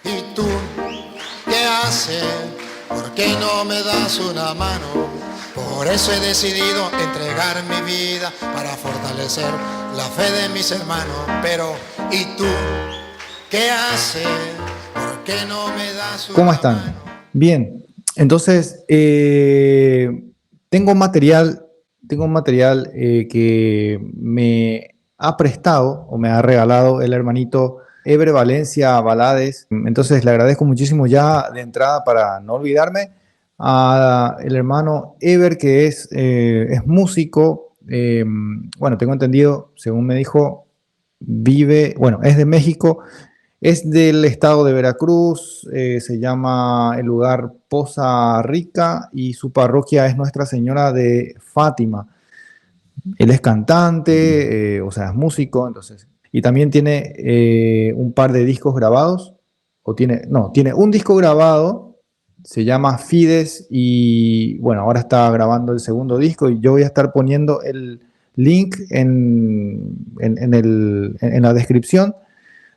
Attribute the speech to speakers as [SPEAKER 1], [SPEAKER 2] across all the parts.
[SPEAKER 1] ¿Y tú qué haces? ¿Por qué no me das una mano? Por eso he decidido entregar mi vida para fortalecer la fe de mis hermanos. Pero ¿y tú qué haces? ¿Por qué no me das una
[SPEAKER 2] ¿Cómo
[SPEAKER 1] mano?
[SPEAKER 2] están? Bien, entonces tengo un material que me ha prestado o me ha regalado el hermanito Ebre Valencia Balades. Entonces le agradezco muchísimo ya de entrada para no olvidarme a el hermano Eber que es músico. Bueno, tengo entendido, según me dijo, es de México. Es del estado de Veracruz, se llama el lugar Poza Rica y su parroquia es Nuestra Señora de Fátima. Él es cantante, o sea, es músico, entonces. Y también tiene un par de discos grabados, tiene un disco grabado, se llama Fides y bueno, ahora está grabando el segundo disco y yo voy a estar poniendo el link en la descripción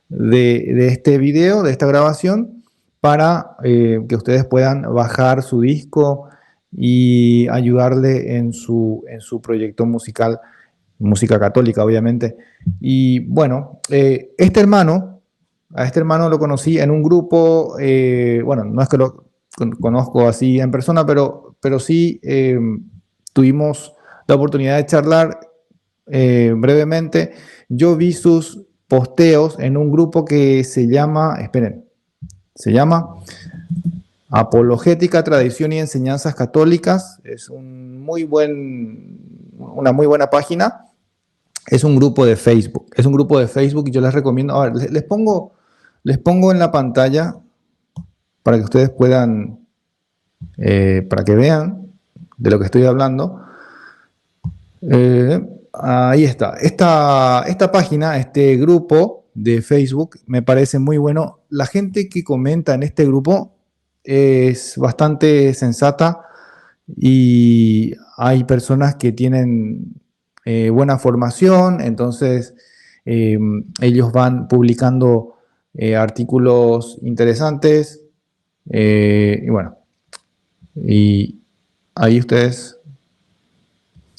[SPEAKER 2] de este video, de esta grabación, para que ustedes puedan bajar su disco y ayudarle en su proyecto musical, música católica, obviamente. Y bueno, a este hermano lo conocí en un grupo, bueno, no es que lo conozco así en persona, pero sí tuvimos la oportunidad de charlar brevemente. Yo vi sus posteos en un grupo que se llama Apologética, Tradición y Enseñanzas Católicas. Es una muy buena página. Es un grupo de Facebook. Es un grupo de Facebook y yo les recomiendo. A ver, les pongo en la pantalla para que ustedes puedan, para que vean de lo que estoy hablando. Ahí está. Esta página, este grupo de Facebook, me parece muy bueno. La gente que comenta en este grupo es bastante sensata y hay personas que tienen buena formación, entonces ellos van publicando artículos interesantes y bueno, y ahí ustedes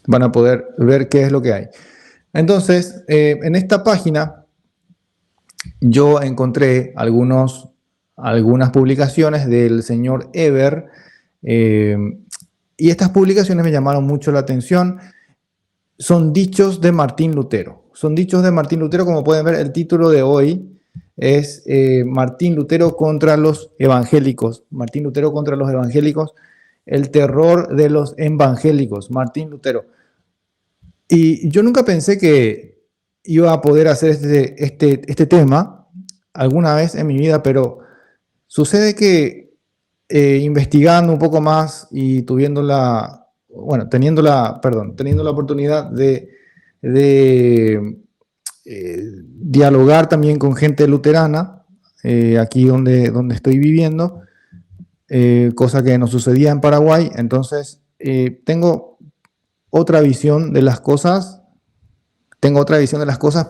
[SPEAKER 2] van a poder ver qué es lo que hay. Entonces, en esta página yo encontré algunas publicaciones del señor Eber eh, y estas publicaciones me llamaron mucho la atención. Son dichos de Martín Lutero. Son dichos de Martín Lutero, como pueden ver, el título de hoy es Martín Lutero contra los evangélicos. Martín Lutero contra los evangélicos, el terror de los evangélicos. Martín Lutero. Y yo nunca pensé que iba a poder hacer este tema alguna vez en mi vida, pero sucede que investigando un poco más y teniendo la oportunidad de dialogar también con gente luterana, aquí donde estoy viviendo, cosa que no sucedía en Paraguay, entonces tengo otra visión de las cosas,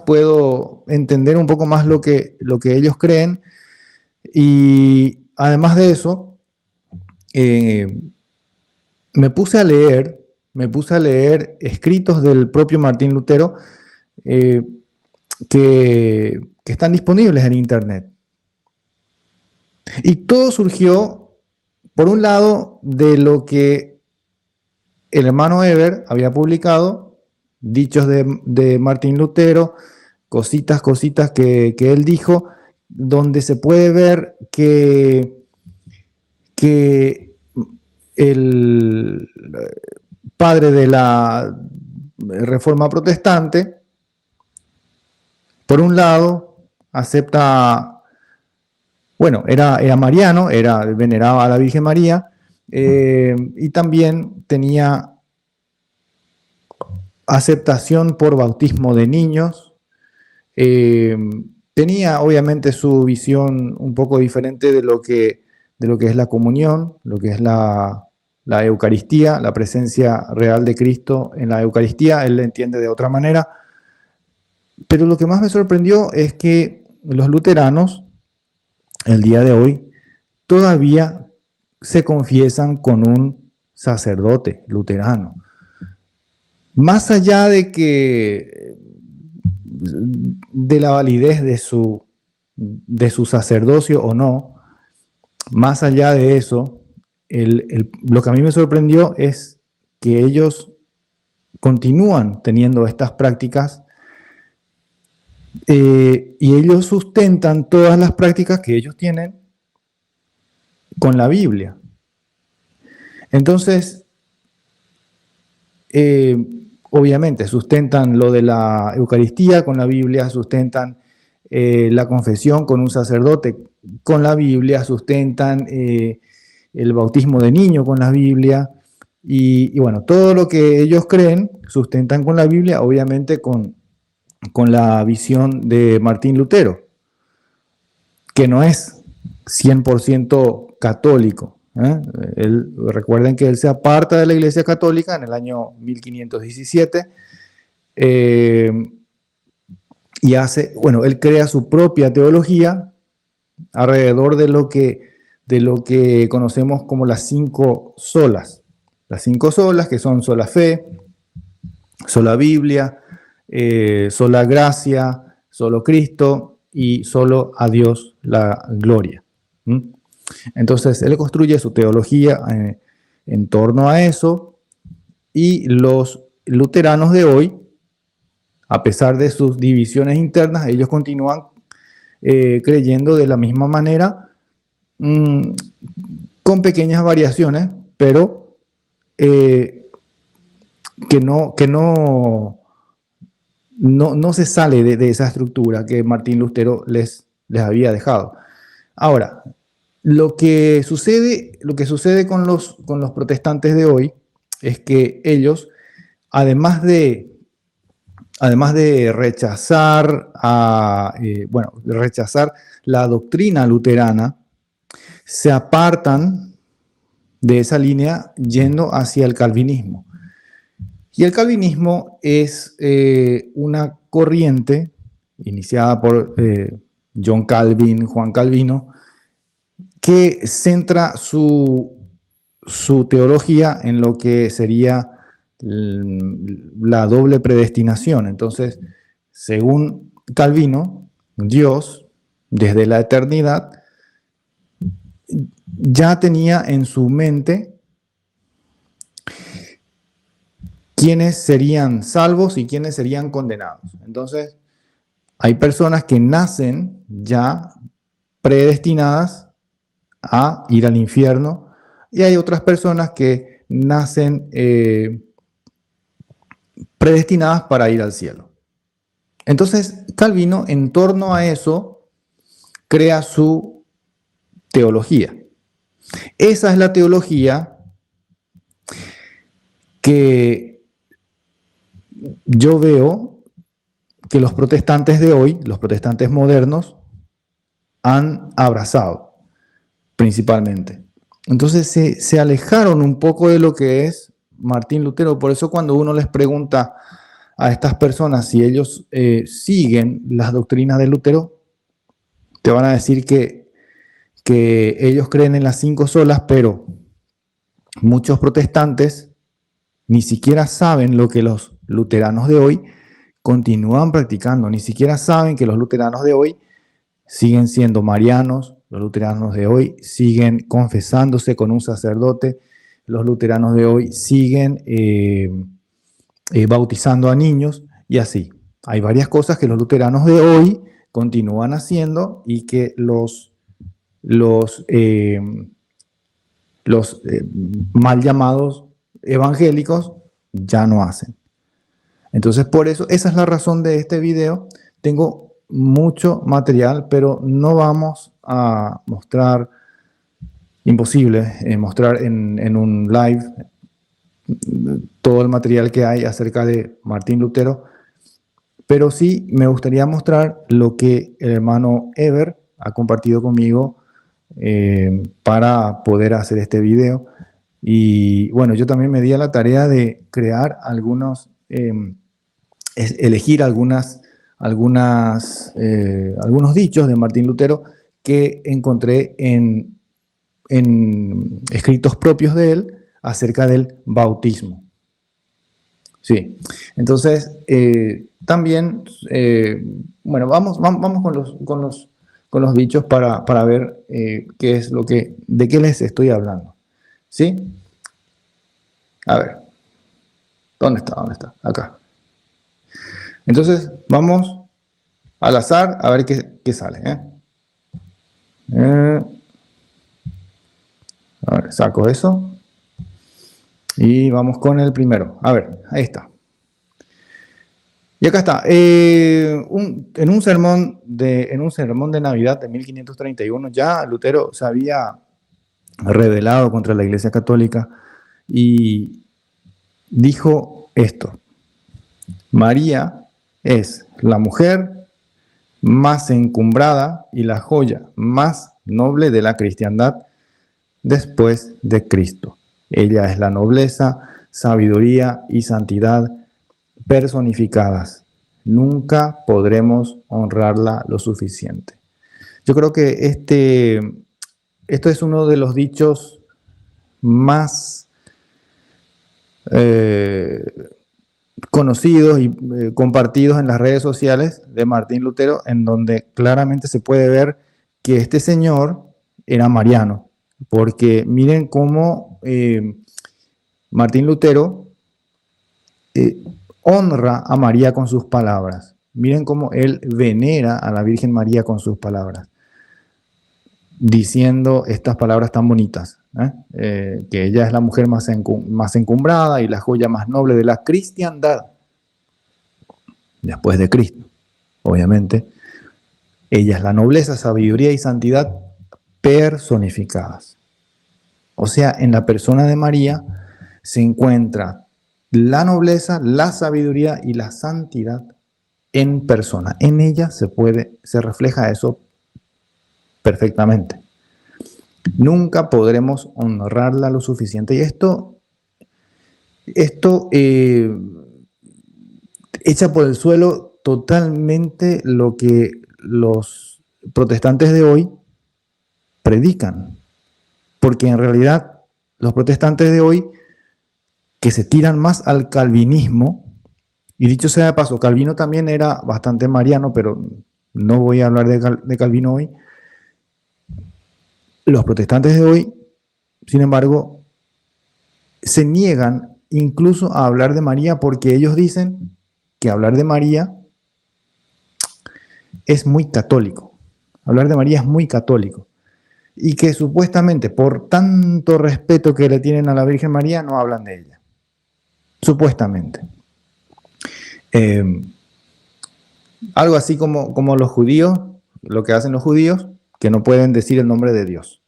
[SPEAKER 2] puedo entender un poco más lo que ellos creen y además de eso, eh, me puse a leer escritos del propio Martín Lutero eh, que están disponibles en Internet. Y todo surgió, por un lado, de lo que el hermano Eber había publicado, dichos de Martín Lutero, cositas que él dijo, donde se puede ver que el padre de la Reforma Protestante, por un lado, acepta, bueno, era mariano, veneraba a la Virgen María, y también tenía aceptación por bautismo de niños. Eh, Tenía obviamente su visión un poco diferente de lo que es la comunión, lo que es la Eucaristía, la presencia real de Cristo en la Eucaristía. Él la entiende de otra manera. Pero lo que más me sorprendió es que los luteranos el día de hoy, todavía se confiesan con un sacerdote luterano. Más allá de que de la validez de su sacerdocio o no, más allá de eso, lo que a mí me sorprendió es que ellos continúan teniendo estas prácticas y ellos sustentan todas las prácticas que ellos tienen con la Biblia. Entonces, obviamente sustentan lo de la Eucaristía con la Biblia, sustentan la confesión con un sacerdote con la Biblia, sustentan el bautismo de niño con la Biblia y bueno, todo lo que ellos creen sustentan con la Biblia, obviamente con la visión de Martín Lutero, que no es 100% católico. Recuerden que él se aparta de la Iglesia Católica en el año 1517 y él crea su propia teología alrededor de lo que conocemos como las 5 solas. Las 5 solas, que son sola fe, sola Biblia, sola gracia, solo Cristo y solo a Dios la gloria. Entonces, él construye su teología en torno a eso y los luteranos de hoy, a pesar de sus divisiones internas, ellos continúan creyendo de la misma manera, con pequeñas variaciones, pero que no se sale de esa estructura que Martín Lutero les había dejado. Ahora, lo que sucede con los protestantes de hoy es que ellos, además de rechazar la doctrina luterana, se apartan de esa línea yendo hacia el calvinismo. Y el calvinismo es una corriente iniciada por Juan Calvino, que centra su teología en lo que sería la doble predestinación. Entonces, según Calvino, Dios, desde la eternidad, ya tenía en su mente quiénes serían salvos y quiénes serían condenados. Entonces, hay personas que nacen ya predestinadas a ir al infierno y hay otras personas que nacen predestinadas para ir al cielo. Entonces, Calvino, en torno a eso, crea su teología. Esa es la teología que yo veo que los protestantes de hoy, los protestantes modernos, han abrazado principalmente. Entonces se alejaron un poco de lo que es Martín Lutero. Por eso cuando uno les pregunta a estas personas si ellos siguen las doctrinas de Lutero, te van a decir que ellos creen en las 5 solas, pero muchos protestantes ni siquiera saben lo que los luteranos de hoy continúan practicando, ni siquiera saben que los luteranos de hoy siguen siendo marianos, los luteranos de hoy siguen confesándose con un sacerdote, los luteranos de hoy siguen bautizando a niños y así. Hay varias cosas que los luteranos de hoy continúan haciendo y que los mal llamados evangélicos ya no hacen. Entonces, por eso, esa es la razón de este video. Tengo mucho material, pero no vamos a mostrar, imposible mostrar en un live todo el material que hay acerca de Martín Lutero, pero sí me gustaría mostrar lo que el hermano Eber ha compartido conmigo para poder hacer este video. Y bueno, yo también me di a la tarea de crear elegir algunos dichos de Martín Lutero que encontré en escritos propios de él acerca del bautismo. Sí, entonces también, bueno, vamos con los dichos para ver qué es de qué les estoy hablando. ¿Sí? A ver, ¿dónde está? ¿Dónde está? Acá. Entonces, vamos al azar a ver qué sale. A ver, saco eso. Y vamos con el primero. A ver, ahí está. Y acá está. En un sermón de Navidad de 1531, ya Lutero se había rebelado contra la Iglesia Católica y dijo esto: María es la mujer más encumbrada y la joya más noble de la cristiandad después de Cristo. Ella es la nobleza, sabiduría y santidad personificadas. Nunca podremos honrarla lo suficiente. Yo creo que esto es uno de los dichos más conocidos y compartidos en las redes sociales de Martín Lutero, en donde claramente se puede ver que este señor era mariano, porque miren cómo Martín Lutero honra a María con sus palabras. Miren cómo él venera a la Virgen María con sus palabras, diciendo estas palabras tan bonitas, que ella es la mujer más encumbrada y la joya más noble de la cristiandad después de Cristo. Obviamente, ella es la nobleza, sabiduría y santidad personificadas. O sea, en la persona de María se encuentra la nobleza, la sabiduría y la santidad en persona. En ella se refleja eso perfectamente. Nunca podremos honrarla lo suficiente. Y esto echa por el suelo totalmente lo que los protestantes de hoy predican. Porque en realidad los protestantes de hoy, que se tiran más al calvinismo, y dicho sea de paso, Calvino también era bastante mariano, pero no voy a hablar de Calvino hoy. Los protestantes de hoy, sin embargo, se niegan incluso a hablar de María, porque ellos dicen que hablar de María es muy católico. Hablar de María es muy católico. Y que supuestamente por tanto respeto que le tienen a la Virgen María no hablan de ella. Supuestamente. Algo así como los judíos, lo que hacen los judíos, que no pueden decir el nombre de Dios.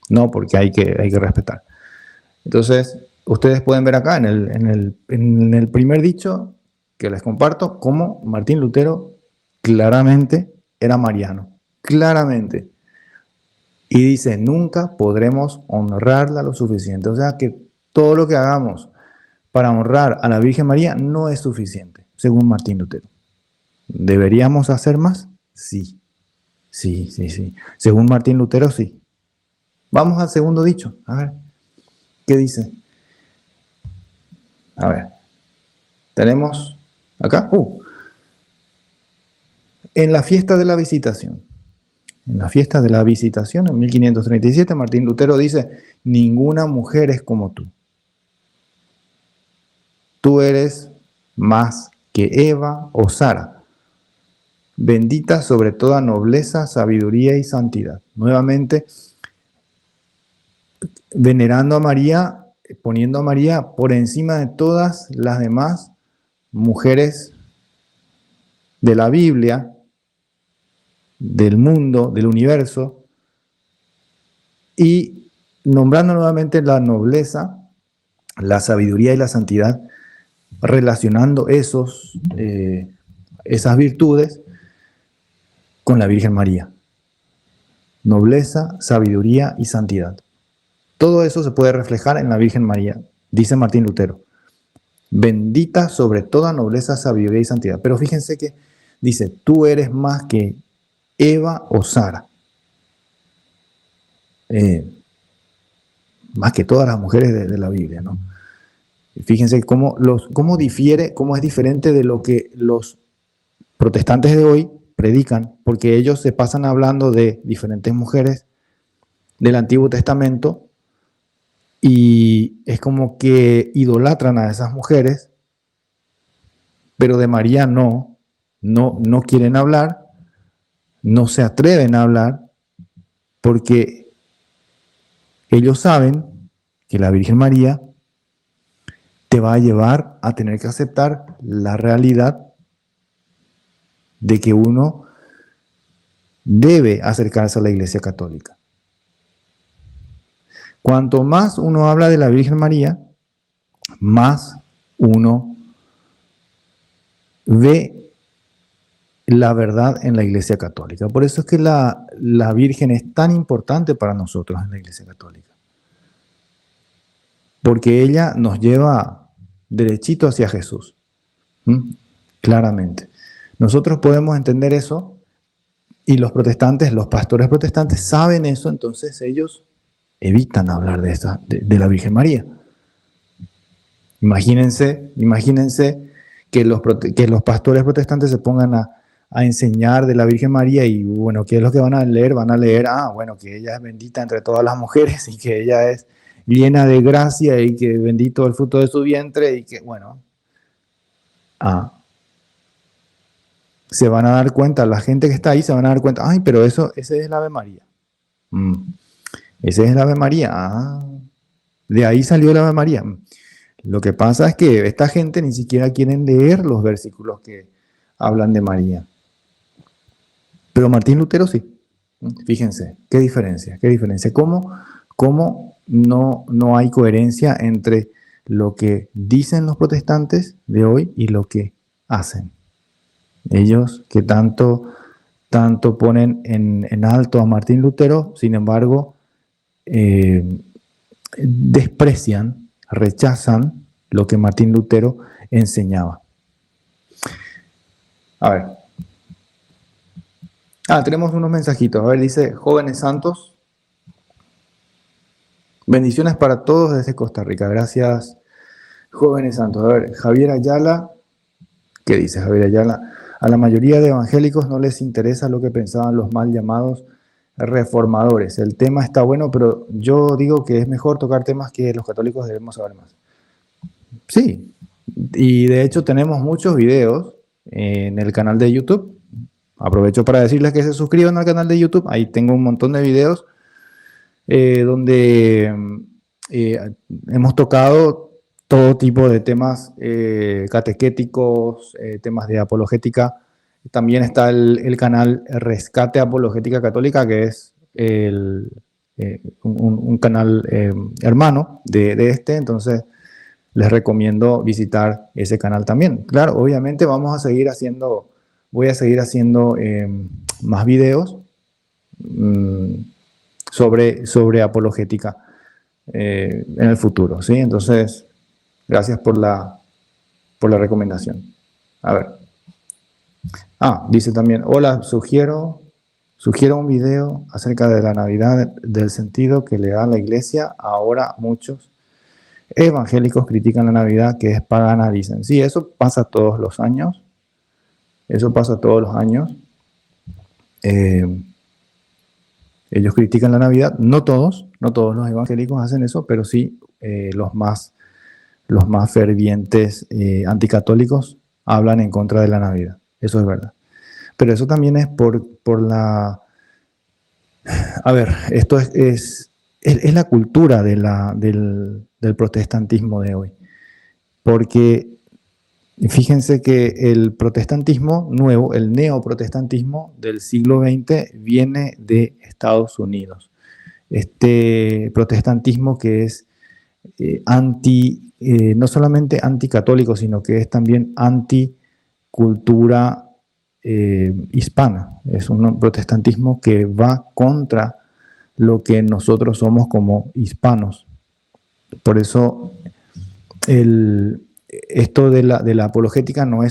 [SPEAKER 2] No, porque hay que respetar. Entonces, ustedes pueden ver acá en el primer dicho que les comparto, cómo Martín Lutero claramente era mariano. Claramente. Y dice, nunca podremos honrarla lo suficiente. O sea que todo lo que hagamos para honrar a la Virgen María no es suficiente, según Martín Lutero. ¿Deberíamos hacer más? Sí. Sí. Según Martín Lutero, sí. Vamos al segundo dicho. A ver, ¿qué dice? A ver, tenemos acá. En la fiesta de la Visitación. En la fiesta de la Visitación, en 1537, Martín Lutero dice, ninguna mujer es como tú. Tú eres más que Eva o Sara, bendita sobre toda nobleza, sabiduría y santidad. Nuevamente, venerando a María, poniendo a María por encima de todas las demás mujeres de la Biblia, del mundo, del universo, y nombrando nuevamente la nobleza, la sabiduría y la santidad, relacionando esas virtudes con la Virgen María. Nobleza, sabiduría y santidad. Todo eso se puede reflejar en la Virgen María, dice Martín Lutero. Bendita sobre toda nobleza, sabiduría y santidad. Pero fíjense que dice, tú eres más que Eva o Sara. más que todas las mujeres de la Biblia, ¿no? Fíjense cómo es diferente de lo que los protestantes de hoy predican, porque ellos se pasan hablando de diferentes mujeres del Antiguo Testamento y es como que idolatran a esas mujeres, pero de María no quieren hablar, no se atreven a hablar, porque ellos saben que la Virgen María te va a llevar a tener que aceptar la realidad de que uno debe acercarse a la Iglesia Católica. Cuanto más uno habla de la Virgen María, más uno ve la verdad en la Iglesia Católica. Por eso es que la Virgen es tan importante para nosotros en la Iglesia Católica. Porque ella nos lleva derechito hacia Jesús. Claramente. Nosotros podemos entender eso y los protestantes, los pastores protestantes saben eso, entonces ellos evitan hablar de la Virgen María. Imagínense que los pastores protestantes se pongan a enseñar de la Virgen María y bueno, ¿qué es lo que van a leer? Van a leer, bueno, que ella es bendita entre todas las mujeres y que ella es llena de gracia y que bendito el fruto de su vientre y que, bueno, se van a dar cuenta, la gente que está ahí se van a dar cuenta, ay, pero ese es el Ave María. Ese es el Ave María. De ahí salió el Ave María. Lo que pasa es que esta gente ni siquiera quieren leer los versículos que hablan de María. Pero Martín Lutero sí. Fíjense, qué diferencia. ¿Cómo no hay coherencia entre lo que dicen los protestantes de hoy y lo que hacen? Ellos que tanto ponen en alto a Martín Lutero, sin embargo, desprecian, rechazan lo que Martín Lutero enseñaba. A ver. Tenemos unos mensajitos. A ver, dice, jóvenes santos, bendiciones para todos desde Costa Rica. Gracias, jóvenes santos. A ver, Javier Ayala, ¿qué dice Javier Ayala? A la mayoría de evangélicos no les interesa lo que pensaban los mal llamados reformadores. El tema está bueno, pero yo digo que es mejor tocar temas que los católicos debemos saber más. Sí, y de hecho tenemos muchos videos en el canal de YouTube. Aprovecho para decirles que se suscriban al canal de YouTube. Ahí tengo un montón de videos donde hemos tocado todo tipo de temas catequéticos, temas de apologética. También está el canal Rescate Apologética Católica, que es un canal hermano de este, entonces les recomiendo visitar ese canal también. Claro, obviamente voy a seguir haciendo más videos sobre apologética en el futuro, ¿sí? Entonces, gracias por la recomendación. A ver. Dice también, hola, sugiero un video acerca de la Navidad, del sentido que le da la Iglesia. Ahora muchos evangélicos critican la Navidad, que es pagana, dicen. Sí, eso pasa todos los años. Ellos critican la Navidad, no todos los evangélicos hacen eso, pero sí los más fervientes anticatólicos hablan en contra de la Navidad. Eso es verdad. Pero eso también es por la... A ver, esto es la cultura del protestantismo de hoy. Porque fíjense que el protestantismo nuevo, el neoprotestantismo del siglo XX, viene de Estados Unidos. Este protestantismo que es no solamente anticatólico, sino que es también anticultura hispana. Es un protestantismo que va contra lo que nosotros somos como hispanos. Por eso esto de la apologética no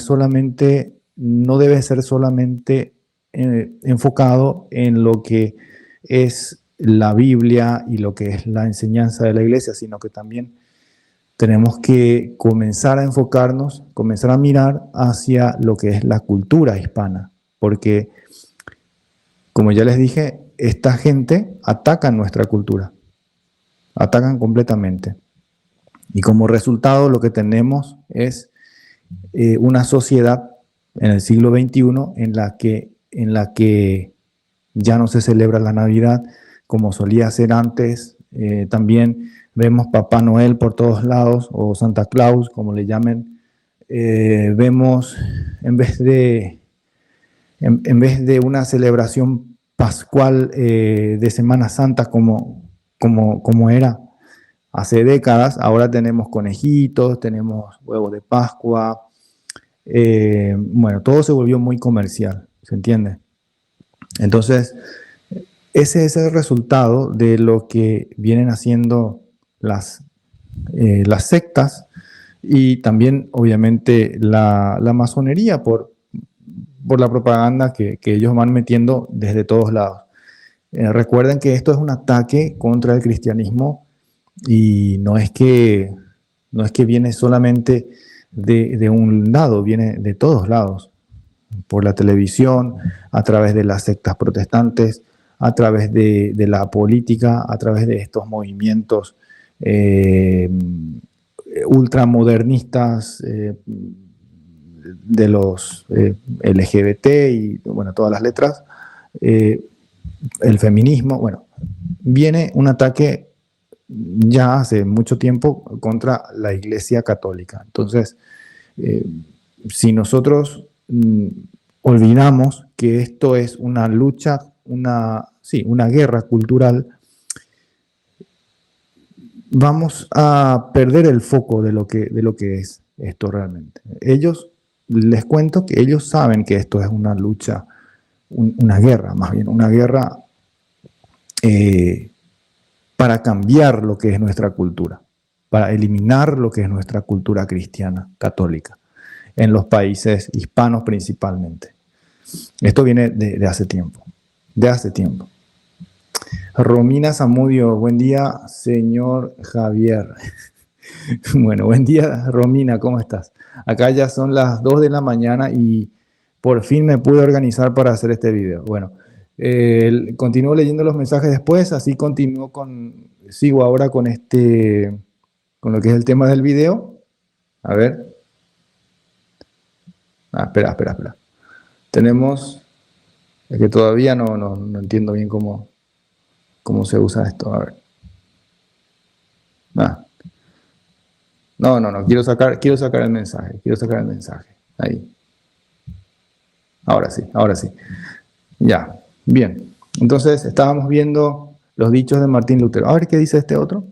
[SPEAKER 2] debe ser solamente enfocado en lo que es la Biblia y lo que es la enseñanza de la iglesia, sino que también tenemos que comenzar a enfocarnos, comenzar a mirar hacia lo que es la cultura hispana, porque, como ya les dije, esta gente ataca nuestra cultura, atacan completamente. Y como resultado lo que tenemos es una sociedad en el siglo XXI en la que ya no se celebra la Navidad como solía ser antes. También vemos Papá Noel por todos lados, o Santa Claus, como le llamen. Vemos, en vez de una celebración pascual de Semana Santa como era hace décadas, ahora tenemos conejitos, tenemos huevos de Pascua. Bueno, todo se volvió muy comercial, ¿se entiende? Entonces, ese es el resultado de lo que vienen haciendo las sectas y también, obviamente, la masonería por la propaganda que ellos van metiendo desde todos lados. Recuerden que esto es un ataque contra el cristianismo y no es que viene solamente de un lado, viene de todos lados, por la televisión, a través de las sectas protestantes, a través de la política, a través de estos movimientos ultramodernistas de los LGBT y, bueno, todas las letras, el feminismo. Bueno, viene un ataque ya hace mucho tiempo contra la Iglesia Católica. Entonces, si nosotros olvidamos que esto es una lucha, una guerra cultural, vamos a perder el foco de lo que es esto realmente. Les cuento que ellos saben que esto es una lucha, una guerra, más bien, una guerra para cambiar lo que es nuestra cultura, para eliminar lo que es nuestra cultura cristiana, católica, en los países hispanos principalmente. Esto viene de hace tiempo, Romina Zamudio, buen día, señor Javier. Bueno, buen día, Romina, ¿cómo estás? Acá ya son las 2 de la mañana y por fin me pude organizar para hacer este video. Bueno, continúo leyendo los mensajes después, así sigo ahora con lo que es el tema del video. A ver. Espera. Tenemos, es que todavía no entiendo bien cómo se usa esto. A ver. No, quiero sacar el mensaje. Ahí. Ahora sí. Ya, bien. Entonces, estábamos viendo los dichos de Martín Lutero. A ver qué dice este otro.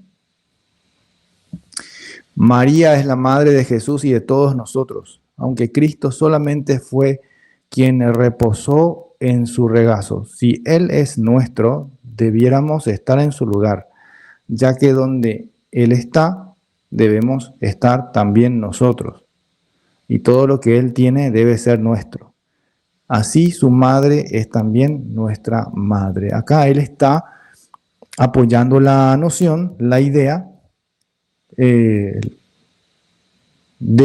[SPEAKER 2] María es la madre de Jesús y de todos nosotros, aunque Cristo solamente fue quien reposó en su regazo. Si Él es nuestro, debiéramos estar en su lugar, ya que donde Él está, debemos estar también nosotros. Y todo lo que Él tiene debe ser nuestro. Así su madre es también nuestra madre. Acá Él está apoyando la noción, la idea de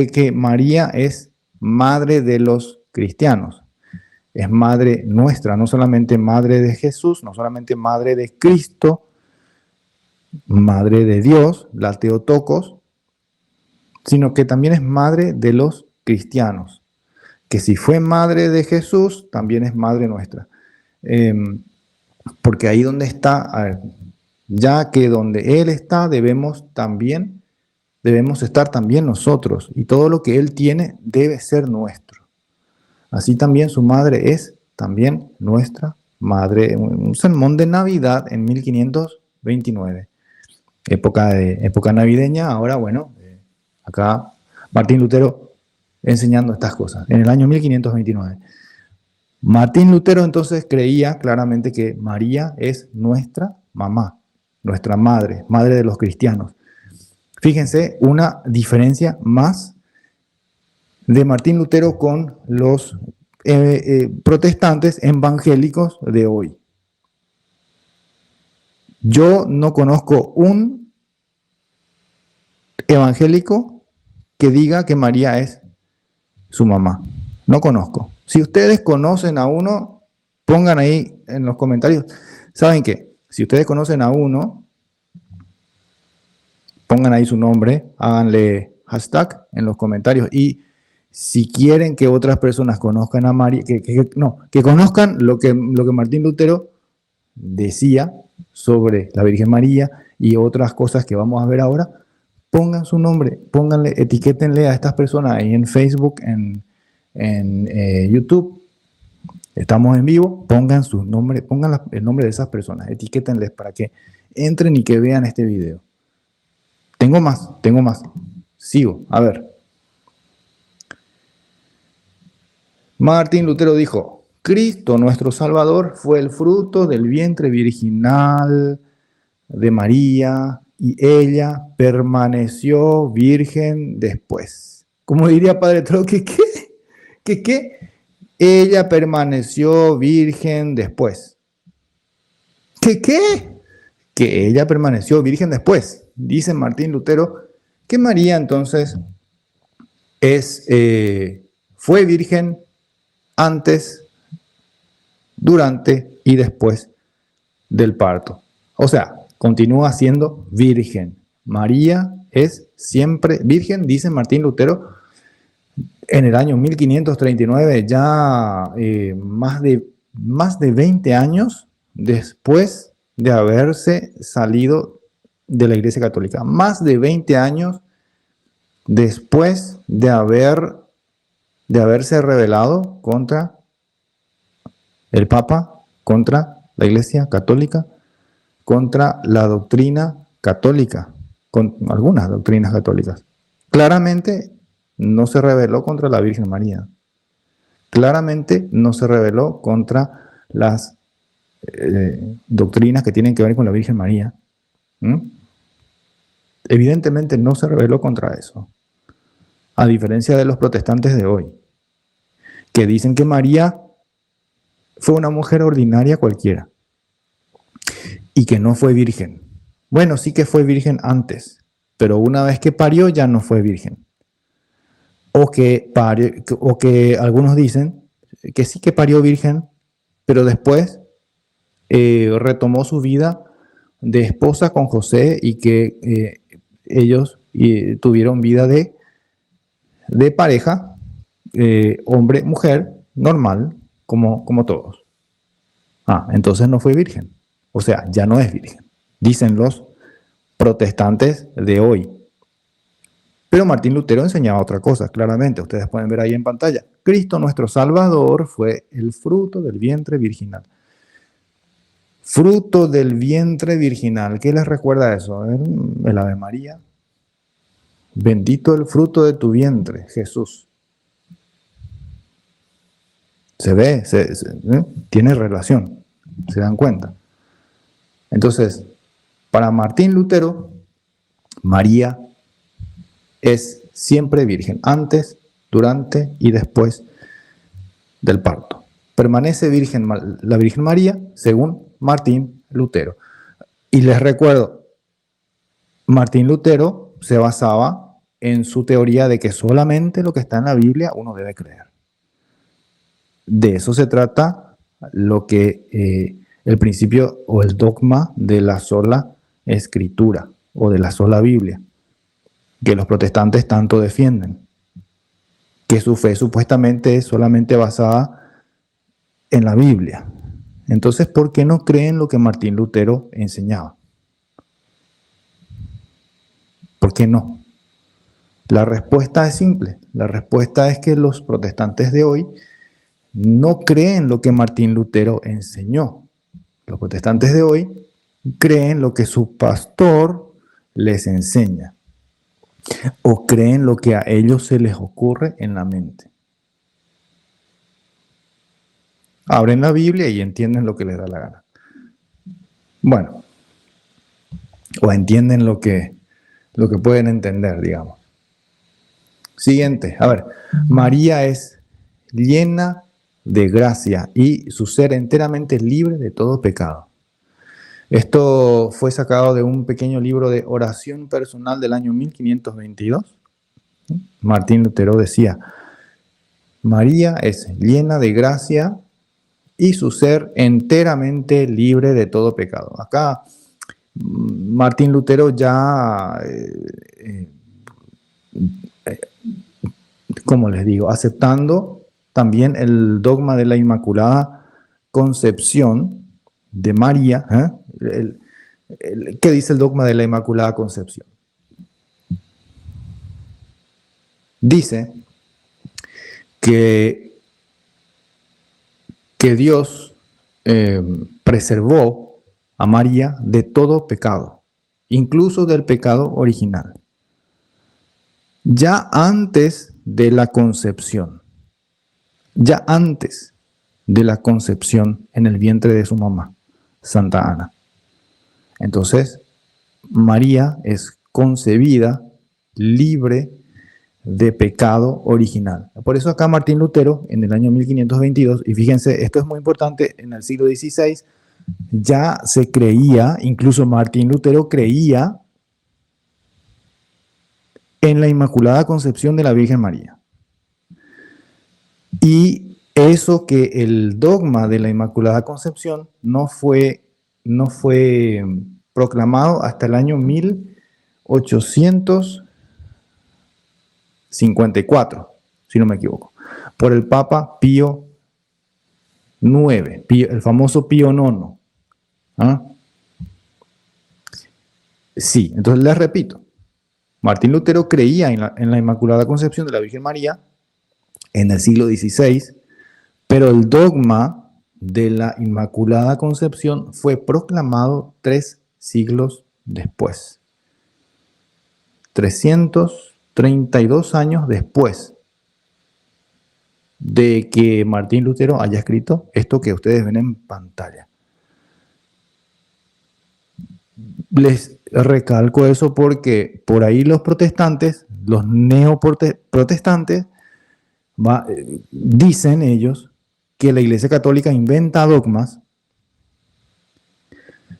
[SPEAKER 2] que María es madre de los cristianos. Es madre nuestra, no solamente madre de Jesús, no solamente madre de Cristo, madre de Dios, la Theotokos, sino que también es madre de los cristianos. Que si fue madre de Jesús, también es madre nuestra. Porque ahí donde está, ya que donde Él está, debemos estar también nosotros. Y todo lo que Él tiene debe ser nuestro. Así también su madre es también nuestra madre. Un sermón de Navidad en 1529. Época navideña. Ahora, bueno, acá Martín Lutero enseñando estas cosas, en el año 1529. Martín Lutero entonces creía claramente que María es nuestra mamá, nuestra madre de los cristianos. Fíjense, una diferencia más de Martín Lutero con los protestantes evangélicos de hoy. Yo no conozco un evangélico que diga que María es su mamá. No conozco. Si ustedes conocen a uno, pongan ahí en los comentarios. ¿Saben qué? Si ustedes conocen a uno, pongan ahí su nombre, háganle hashtag en los comentarios. Y si quieren que otras personas conozcan a María, que conozcan lo que Martín Lutero decía sobre la Virgen María y otras cosas que vamos a ver ahora, pongan su nombre, pónganle, etiquétenle a estas personas ahí en Facebook, en YouTube. Estamos en vivo, pongan su nombre, pongan el nombre de esas personas, etiquétenles para que entren y que vean este video. Tengo más. Sigo, a ver. Martín Lutero dijo: Cristo nuestro Salvador fue el fruto del vientre virginal de María y ella permaneció virgen después. ¿Cómo diría Padre Troque? ¿Qué? Ella permaneció virgen después. ¿Qué? Que ella permaneció virgen después. Dice Martín Lutero que María entonces fue virgen antes, durante y después del parto. O sea, continúa siendo virgen. María es siempre virgen, dice Martín Lutero, en el año 1539, ya más de 20 años después de haberse salido de la Iglesia Católica. Más de 20 años después de haberse rebelado contra el Papa, contra la Iglesia Católica, contra la doctrina católica, con algunas doctrinas católicas. Claramente no se rebeló contra la Virgen María. Claramente no se rebeló contra las doctrinas que tienen que ver con la Virgen María. Evidentemente no se rebeló contra eso. A diferencia de los protestantes de hoy, que dicen que María fue una mujer ordinaria cualquiera y que no fue virgen. Bueno, sí que fue virgen antes, pero una vez que parió ya no fue virgen. O que algunos dicen que sí que parió virgen, pero después retomó su vida de esposa con José y que ellos tuvieron vida de pareja, hombre-mujer, normal, como todos. Entonces no fue virgen. O sea, ya no es virgen. Dicen los protestantes de hoy. Pero Martín Lutero enseñaba otra cosa, claramente. Ustedes pueden ver ahí en pantalla. Cristo nuestro Salvador fue el fruto del vientre virginal. Fruto del vientre virginal. ¿Qué les recuerda eso? El Ave María. Bendito el fruto de tu vientre, Jesús. Se ve, tiene relación. ¿Se dan cuenta? Entonces, para Martín Lutero, María es siempre virgen, antes, durante y después del parto. Permanece virgen la Virgen María, según Martín Lutero. Y les recuerdo, Martín Lutero se basaba en su teoría de que solamente lo que está en la Biblia uno debe creer. De eso se trata lo que el principio o el dogma de la sola escritura o de la sola Biblia, que los protestantes tanto defienden, que su fe supuestamente es solamente basada en la Biblia. Entonces, ¿por qué no creen lo que Martín Lutero enseñaba? ¿Por qué no? La respuesta es simple. La respuesta es que los protestantes de hoy no creen lo que Martín Lutero enseñó. Los protestantes de hoy creen lo que su pastor les enseña. O creen lo que a ellos se les ocurre en la mente. Abren la Biblia y entienden lo que les da la gana. Bueno, o entienden lo que pueden entender, digamos. Siguiente, a ver, María es llena de gracia y su ser enteramente libre de todo pecado. Esto fue sacado de un pequeño libro de oración personal del año 1522. Martín Lutero decía: María es llena de gracia y su ser enteramente libre de todo pecado. Acá Martín Lutero ya, como les digo, aceptando también el dogma de la Inmaculada Concepción de María. ¿Qué dice el dogma de la Inmaculada Concepción? Dice que Dios preservó a María de todo pecado, incluso del pecado original, ya antes de la concepción, ya antes de la concepción en el vientre de su mamá, Santa Ana. Entonces, María es concebida libre de pecado original. Por eso acá Martín Lutero, en el año 1522, y fíjense, esto es muy importante, en el siglo XVI ya se creía, incluso Martín Lutero creía en la Inmaculada Concepción de la Virgen María. Y eso, que el dogma de la Inmaculada Concepción no fue proclamado hasta el año 1854, si no me equivoco, por el Papa Pío IX, el famoso Pío IX. ¿Ah? Sí, entonces les repito, Martín Lutero creía en la Inmaculada Concepción de la Virgen María en el siglo XVI, pero el dogma de la Inmaculada Concepción fue proclamado 3 siglos después. 332 años después de que Martín Lutero haya escrito esto que ustedes ven en pantalla. Les recalco eso porque por ahí los protestantes, los neoprotestantes, dicen ellos que la Iglesia Católica inventa dogmas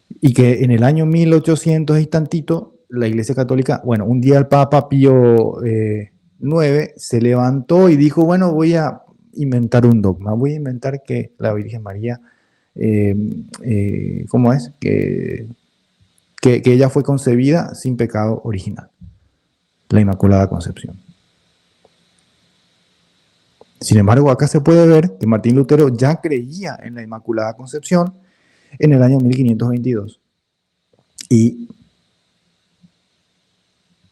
[SPEAKER 2] y que en el año 1800 y tantito la Iglesia Católica, bueno, un día el Papa Pío IX se levantó y dijo, bueno, voy a inventar un dogma, voy a inventar que la Virgen María, ¿cómo es? Que ella fue concebida sin pecado original, la Inmaculada Concepción. Sin embargo, acá se puede ver que Martín Lutero ya creía en la Inmaculada Concepción en el año 1522. Y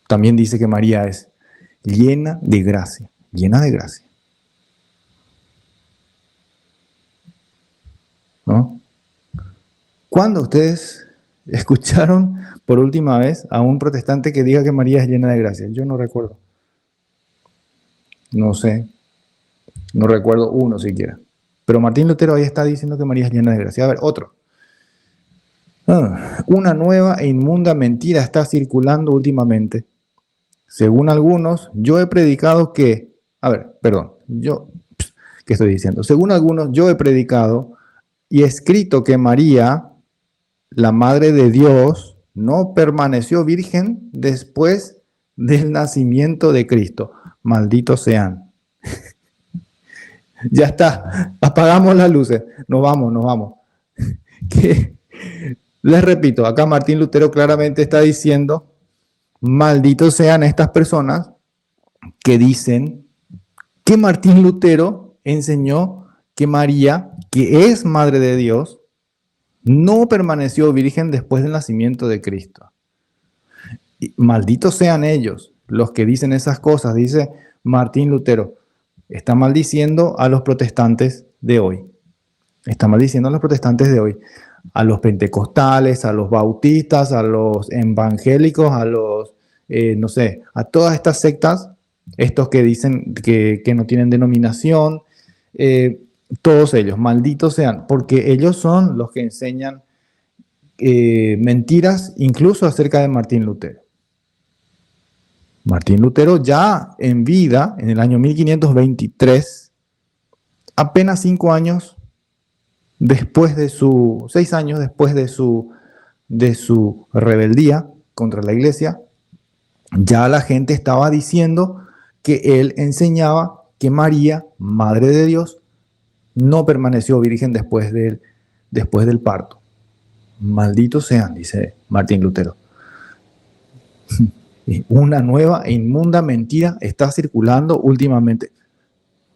[SPEAKER 2] también dice que María es llena de gracia, llena de gracia. ¿No? ¿Cuándo ustedes escucharon por última vez a un protestante que diga que María es llena de gracia? Yo no recuerdo. No sé. No recuerdo uno siquiera. Pero Martín Lutero ahí está diciendo que María es llena de gracia. A ver, otro. Una nueva e inmunda mentira está circulando últimamente. Según algunos, yo he predicado que... A ver, perdón. ¿Qué estoy diciendo? Según algunos, yo he predicado y escrito que María, la Madre de Dios, no permaneció virgen después del nacimiento de Cristo. Malditos sean. Ya está, apagamos las luces, nos vamos. Les repito, acá Martín Lutero claramente está diciendo, malditos sean estas personas que dicen que Martín Lutero enseñó que María, que es Madre de Dios, no permaneció virgen después del nacimiento de Cristo. Y malditos sean ellos, los que dicen esas cosas, dice Martín Lutero. Está maldiciendo a los protestantes de hoy. Está maldiciendo a los protestantes de hoy. A los pentecostales, a los bautistas, a los evangélicos, a los, no sé, a todas estas sectas, estos que dicen que no tienen denominación, todos ellos, malditos sean, porque ellos son los que enseñan mentiras incluso acerca de Martín Lutero. Martín Lutero ya en vida, en el año 1523, apenas 6 años después de su de su rebeldía contra la iglesia, ya la gente estaba diciendo que él enseñaba que María, Madre de Dios, no permaneció virgen después del parto. Malditos sean, dice Martín Lutero. Una nueva e inmunda mentira está circulando últimamente.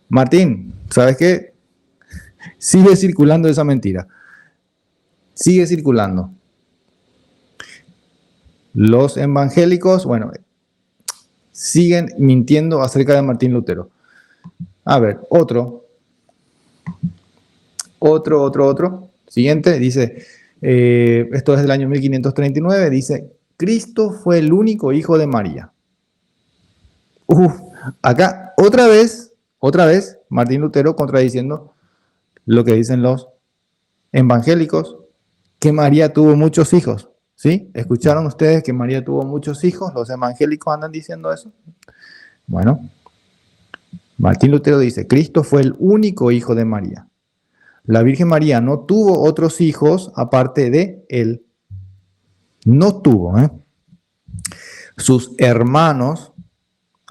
[SPEAKER 2] Martín, ¿sabes qué? Sigue circulando esa mentira. Sigue circulando. Los evangélicos, bueno, siguen mintiendo acerca de Martín Lutero. A ver, otro. Siguiente, dice, esto es del año 1539, dice, Cristo fue el único hijo de María. Acá, otra vez, Martín Lutero contradiciendo lo que dicen los evangélicos, que María tuvo muchos hijos. ¿Sí? ¿Escucharon ustedes que María tuvo muchos hijos? ¿Los evangélicos andan diciendo eso? Bueno, Martín Lutero dice, Cristo fue el único hijo de María. La Virgen María no tuvo otros hijos aparte de él. No tuvo, Sus hermanos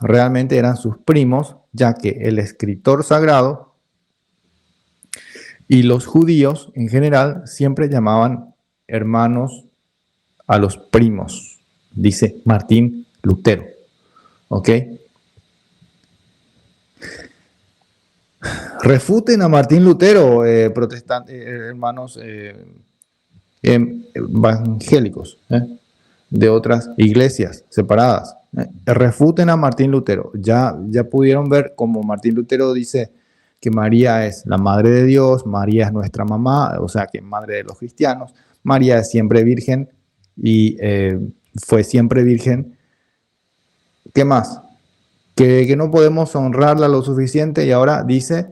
[SPEAKER 2] realmente eran sus primos, ya que el escritor sagrado y los judíos en general siempre llamaban hermanos a los primos, dice Martín Lutero. ¿Ok? Refuten a Martín Lutero, protestantes, hermanos evangélicos de otras iglesias separadas. Refuten a Martín Lutero. Ya pudieron ver como Martín Lutero dice que María es la madre de Dios, María es nuestra mamá, o sea que es madre de los cristianos, María es siempre virgen y fue siempre virgen. ¿Qué más? Que no podemos honrarla lo suficiente y ahora dice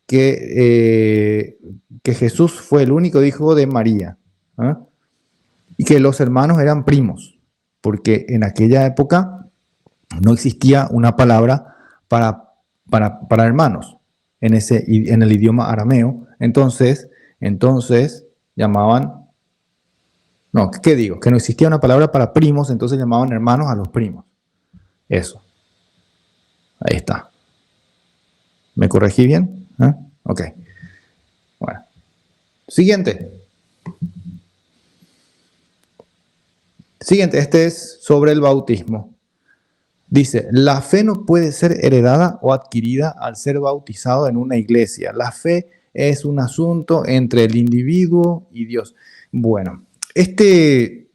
[SPEAKER 2] que Jesús fue el único hijo de María, y que los hermanos eran primos, porque en aquella época no existía una palabra para hermanos en el idioma arameo. Entonces llamaban, no, ¿qué digo? Que no existía una palabra para primos, entonces llamaban hermanos a los primos. Eso. Ahí está. ¿Me corregí bien? Ok. Bueno. Siguiente, este es sobre el bautismo. Dice, la fe no puede ser heredada o adquirida al ser bautizado en una iglesia. La fe es un asunto entre el individuo y Dios. Bueno, este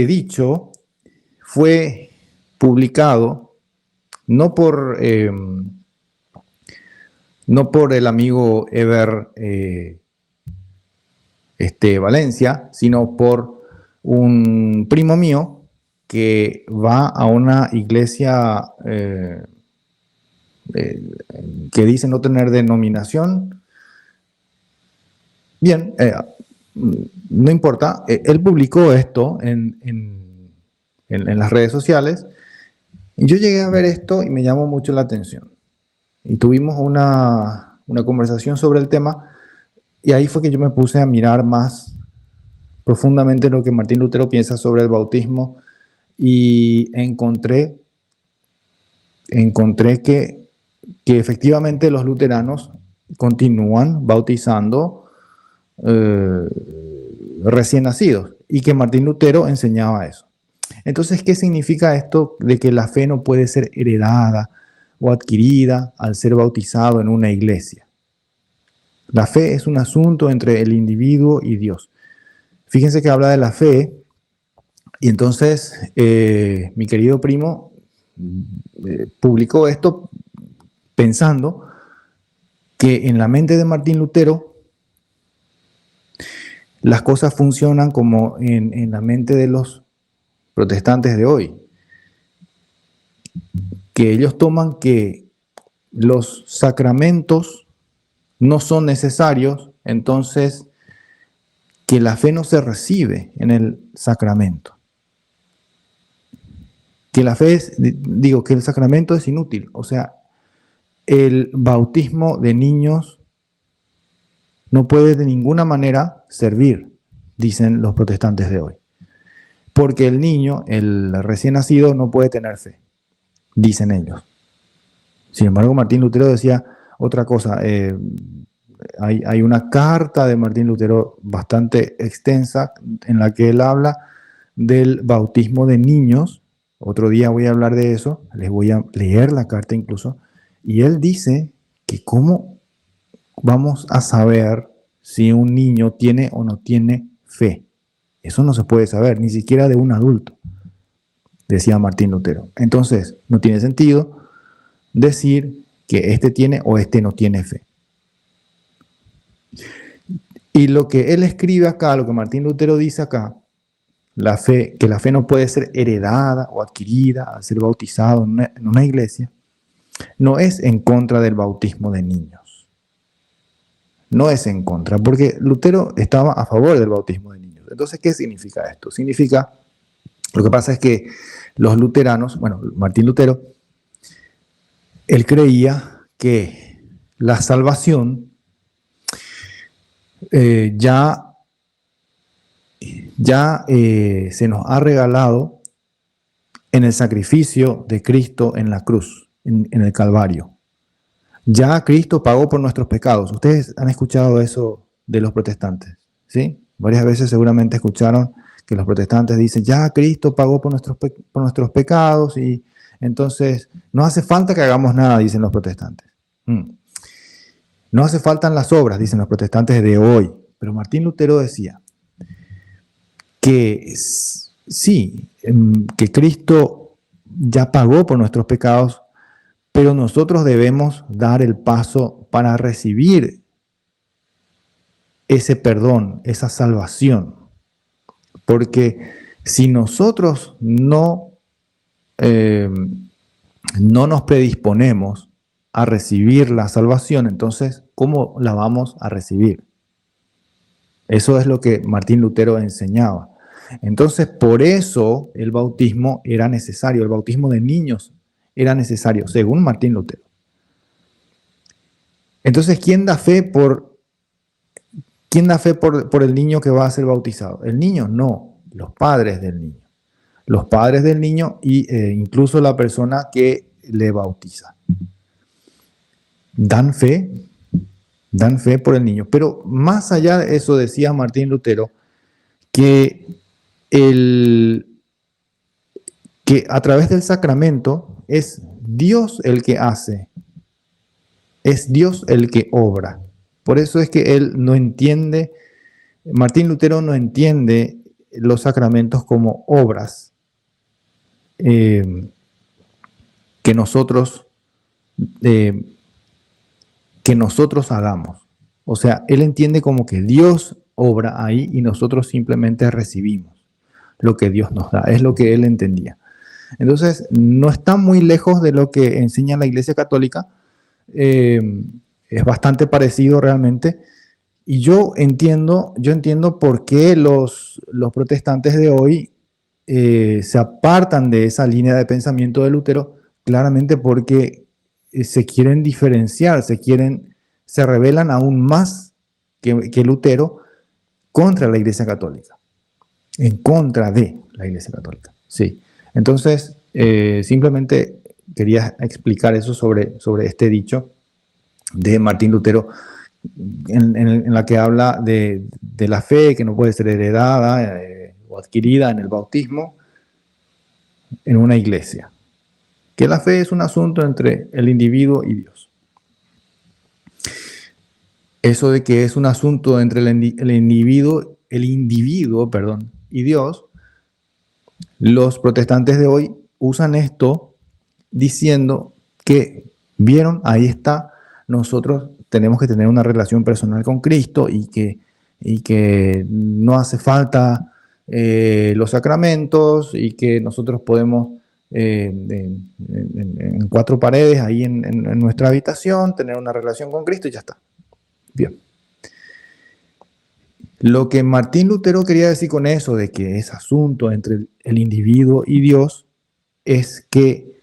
[SPEAKER 2] dicho fue publicado no por el amigo Eber Valencia, sino por un primo mío que va a una iglesia que dice no tener denominación. Bien, no importa, él publicó esto en las redes sociales y yo llegué a ver esto y me llamó mucho la atención. Y tuvimos una conversación sobre el tema y ahí fue que yo me puse a mirar más profundamente lo que Martín Lutero piensa sobre el bautismo y encontré que efectivamente los luteranos continúan bautizando recién nacidos y que Martín Lutero enseñaba eso. Entonces, ¿qué significa esto de que la fe no puede ser heredada o adquirida al ser bautizado en una iglesia? La fe es un asunto entre el individuo y Dios. Fíjense que habla de la fe y entonces mi querido primo publicó esto pensando que en la mente de Martín Lutero las cosas funcionan como en la mente de los protestantes de hoy, que ellos toman que los sacramentos no son necesarios, entonces que la fe no se recibe en el sacramento. Que la fe que el sacramento es inútil. O sea, el bautismo de niños no puede de ninguna manera servir, dicen los protestantes de hoy. Porque el niño, el recién nacido, no puede tener fe, dicen ellos. Sin embargo, Martín Lutero decía otra cosa. Hay una carta de Martín Lutero bastante extensa en la que él habla del bautismo de niños. Otro día voy a hablar de eso, les voy a leer la carta incluso. Y él dice que cómo vamos a saber si un niño tiene o no tiene fe. Eso no se puede saber, ni siquiera de un adulto, decía Martín Lutero. Entonces, no tiene sentido decir que este tiene o este no tiene fe. Y lo que él escribe acá, lo que Martín Lutero dice acá, que la fe no puede ser heredada o adquirida al ser bautizado en una iglesia, no es en contra del bautismo de niños. No es en contra, porque Lutero estaba a favor del bautismo de niños. Entonces, ¿qué significa esto? Significa, lo que pasa es que los luteranos, bueno, Martín Lutero, él creía que la salvación ya se nos ha regalado en el sacrificio de Cristo en la cruz, en el Calvario. Ya Cristo pagó por nuestros pecados. Ustedes han escuchado eso de los protestantes, ¿sí? Varias veces seguramente escucharon que los protestantes dicen, ya Cristo pagó por nuestros pecados y entonces no hace falta que hagamos nada, dicen los protestantes. No hace falta las obras, dicen los protestantes de hoy. Pero Martín Lutero decía que sí, que Cristo ya pagó por nuestros pecados, pero nosotros debemos dar el paso para recibir ese perdón, esa salvación. Porque si nosotros no nos predisponemos a recibir la salvación, entonces, ¿cómo la vamos a recibir? Eso es lo que Martín Lutero enseñaba. Entonces, por eso el bautismo era necesario, el bautismo de niños era necesario, según Martín Lutero. Entonces, ¿quién da fe por el niño que va a ser bautizado? El niño no, los padres del niño. Los padres del niño e incluso la persona que le bautiza. Dan fe por el niño. Pero más allá de eso, decía Martín Lutero, que a través del sacramento es Dios el que hace, es Dios el que obra. Por eso es que él no entiende, Martín Lutero no entiende los sacramentos como obras que nosotros hagamos. O sea, él entiende como que Dios obra ahí y nosotros simplemente recibimos lo que Dios nos da. Es lo que él entendía. Entonces, no está muy lejos de lo que enseña la Iglesia Católica. Es bastante parecido realmente. Y yo entiendo por qué los protestantes de hoy se apartan de esa línea de pensamiento de Lutero, claramente porque se quieren diferenciar, se rebelan aún más que Lutero contra la Iglesia Católica, en contra de la Iglesia Católica. Sí. Entonces, simplemente quería explicar eso sobre este dicho de Martín Lutero, en la que habla de la fe que no puede ser heredada o adquirida en el bautismo en una iglesia. Que la fe es un asunto entre el individuo y Dios. Eso de que es un asunto entre el individuo y Dios, los protestantes de hoy usan esto diciendo que, vieron, ahí está, nosotros tenemos que tener una relación personal con Cristo y que no hace falta los sacramentos y que nosotros podemos en cuatro paredes ahí en nuestra habitación tener una relación con Cristo y ya está. Bien. Lo que Martín Lutero quería decir con eso de que es asunto entre el individuo y Dios es que,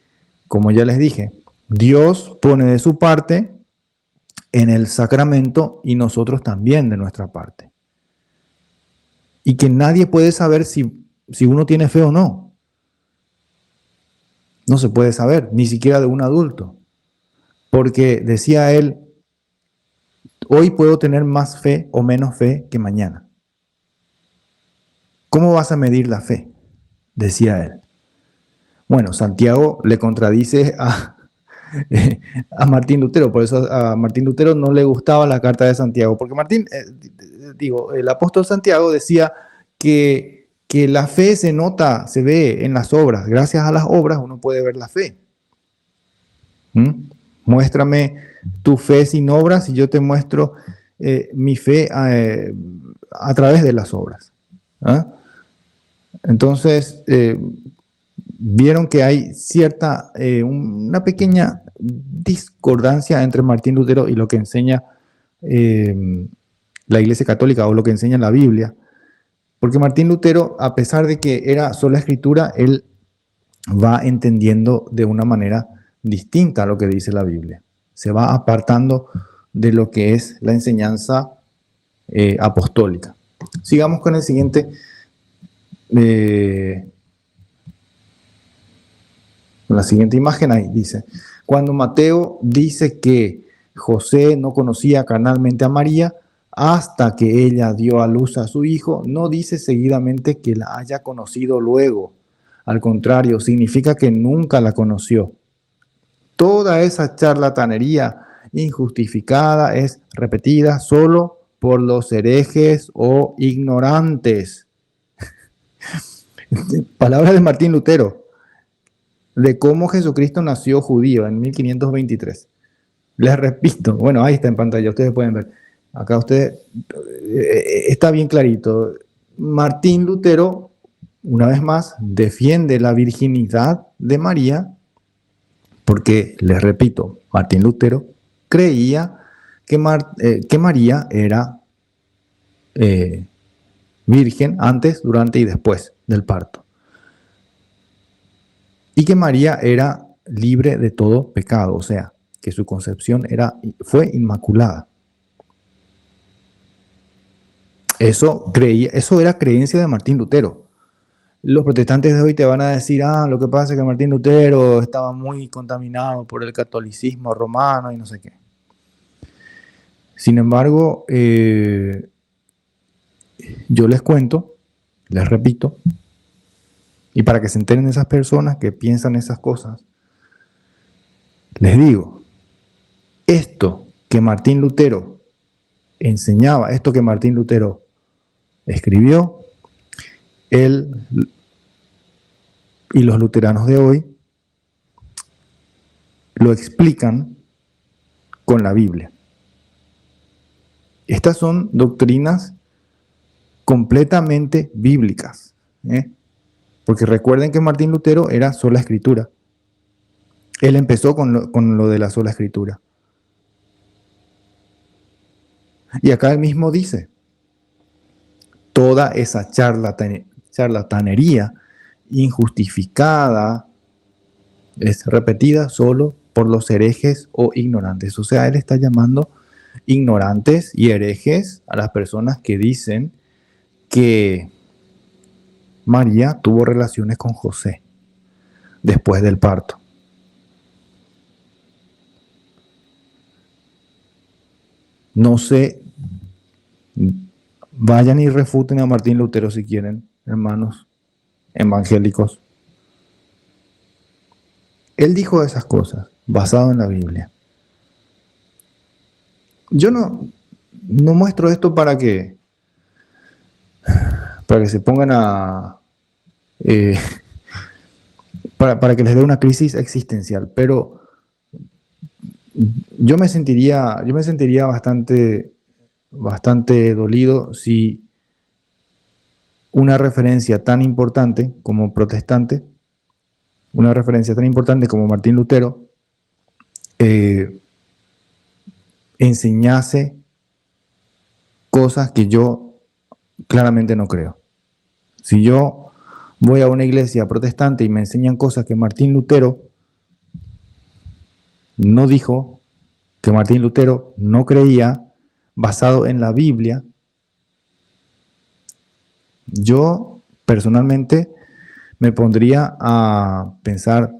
[SPEAKER 2] como ya les dije, Dios pone de su parte en el sacramento y nosotros también de nuestra parte. Y que nadie puede saber si uno tiene fe o no. No se puede saber, ni siquiera de un adulto. Porque decía él, hoy puedo tener más fe o menos fe que mañana. ¿Cómo vas a medir la fe? Decía él. Bueno, Santiago le contradice a Martín Lutero, por eso a Martín Lutero no le gustaba la carta de Santiago, porque el apóstol Santiago decía que la fe se nota, se ve en las obras, gracias a las obras uno puede ver la fe. Muéstrame tu fe sin obras y yo te muestro mi fe a través de las obras. ¿Ah? Entonces, vieron que hay una pequeña discordancia entre Martín Lutero y lo que enseña la Iglesia Católica o lo que enseña la Biblia. Porque Martín Lutero, a pesar de que era sola escritura, él va entendiendo de una manera distinta a lo que dice la Biblia. Se va apartando de lo que es la enseñanza apostólica. Sigamos con el siguiente. La siguiente imagen ahí dice, cuando Mateo dice que José no conocía carnalmente a María hasta que ella dio a luz a su hijo, no dice seguidamente que la haya conocido luego. Al contrario, significa que nunca la conoció. Toda esa charlatanería injustificada es repetida solo por los herejes o ignorantes. Palabras de Martín Lutero, de cómo Jesucristo nació judío en 1523. Les repito, bueno, ahí está en pantalla, ustedes pueden ver. Acá ustedes, está bien clarito. Martín Lutero, una vez más, defiende la virginidad de María, porque, les repito, Martín Lutero creía que María era virgen antes, durante y después del parto. Y que María era libre de todo pecado, o sea, que su concepción fue inmaculada. Eso era creencia de Martín Lutero. Los protestantes de hoy te van a decir, lo que pasa es que Martín Lutero estaba muy contaminado por el catolicismo romano y no sé qué. Sin embargo, yo les cuento, les repito, y para que se enteren esas personas que piensan esas cosas, les digo, esto que Martín Lutero enseñaba, esto que Martín Lutero escribió, él y los luteranos de hoy lo explican con la Biblia. Estas son doctrinas completamente bíblicas, porque recuerden que Martín Lutero era sola escritura. Él empezó con lo de la sola escritura. Y acá él mismo dice, toda esa charlatanería injustificada es repetida solo por los herejes o ignorantes. O sea, él está llamando ignorantes y herejes a las personas que dicen que María tuvo relaciones con José después del parto. No sé, vayan y refuten a Martín Lutero si quieren, hermanos evangélicos. Él dijo esas cosas basado en la Biblia. Yo no muestro esto para que se pongan para que les dé una crisis existencial, pero yo me sentiría bastante dolido si una referencia tan importante como protestante, una referencia tan importante como Martín Lutero, enseñase cosas que yo claramente no creo. Si yo voy a una iglesia protestante y me enseñan cosas que Martín Lutero no dijo, que Martín Lutero no creía, basado en la Biblia, yo personalmente me pondría a pensar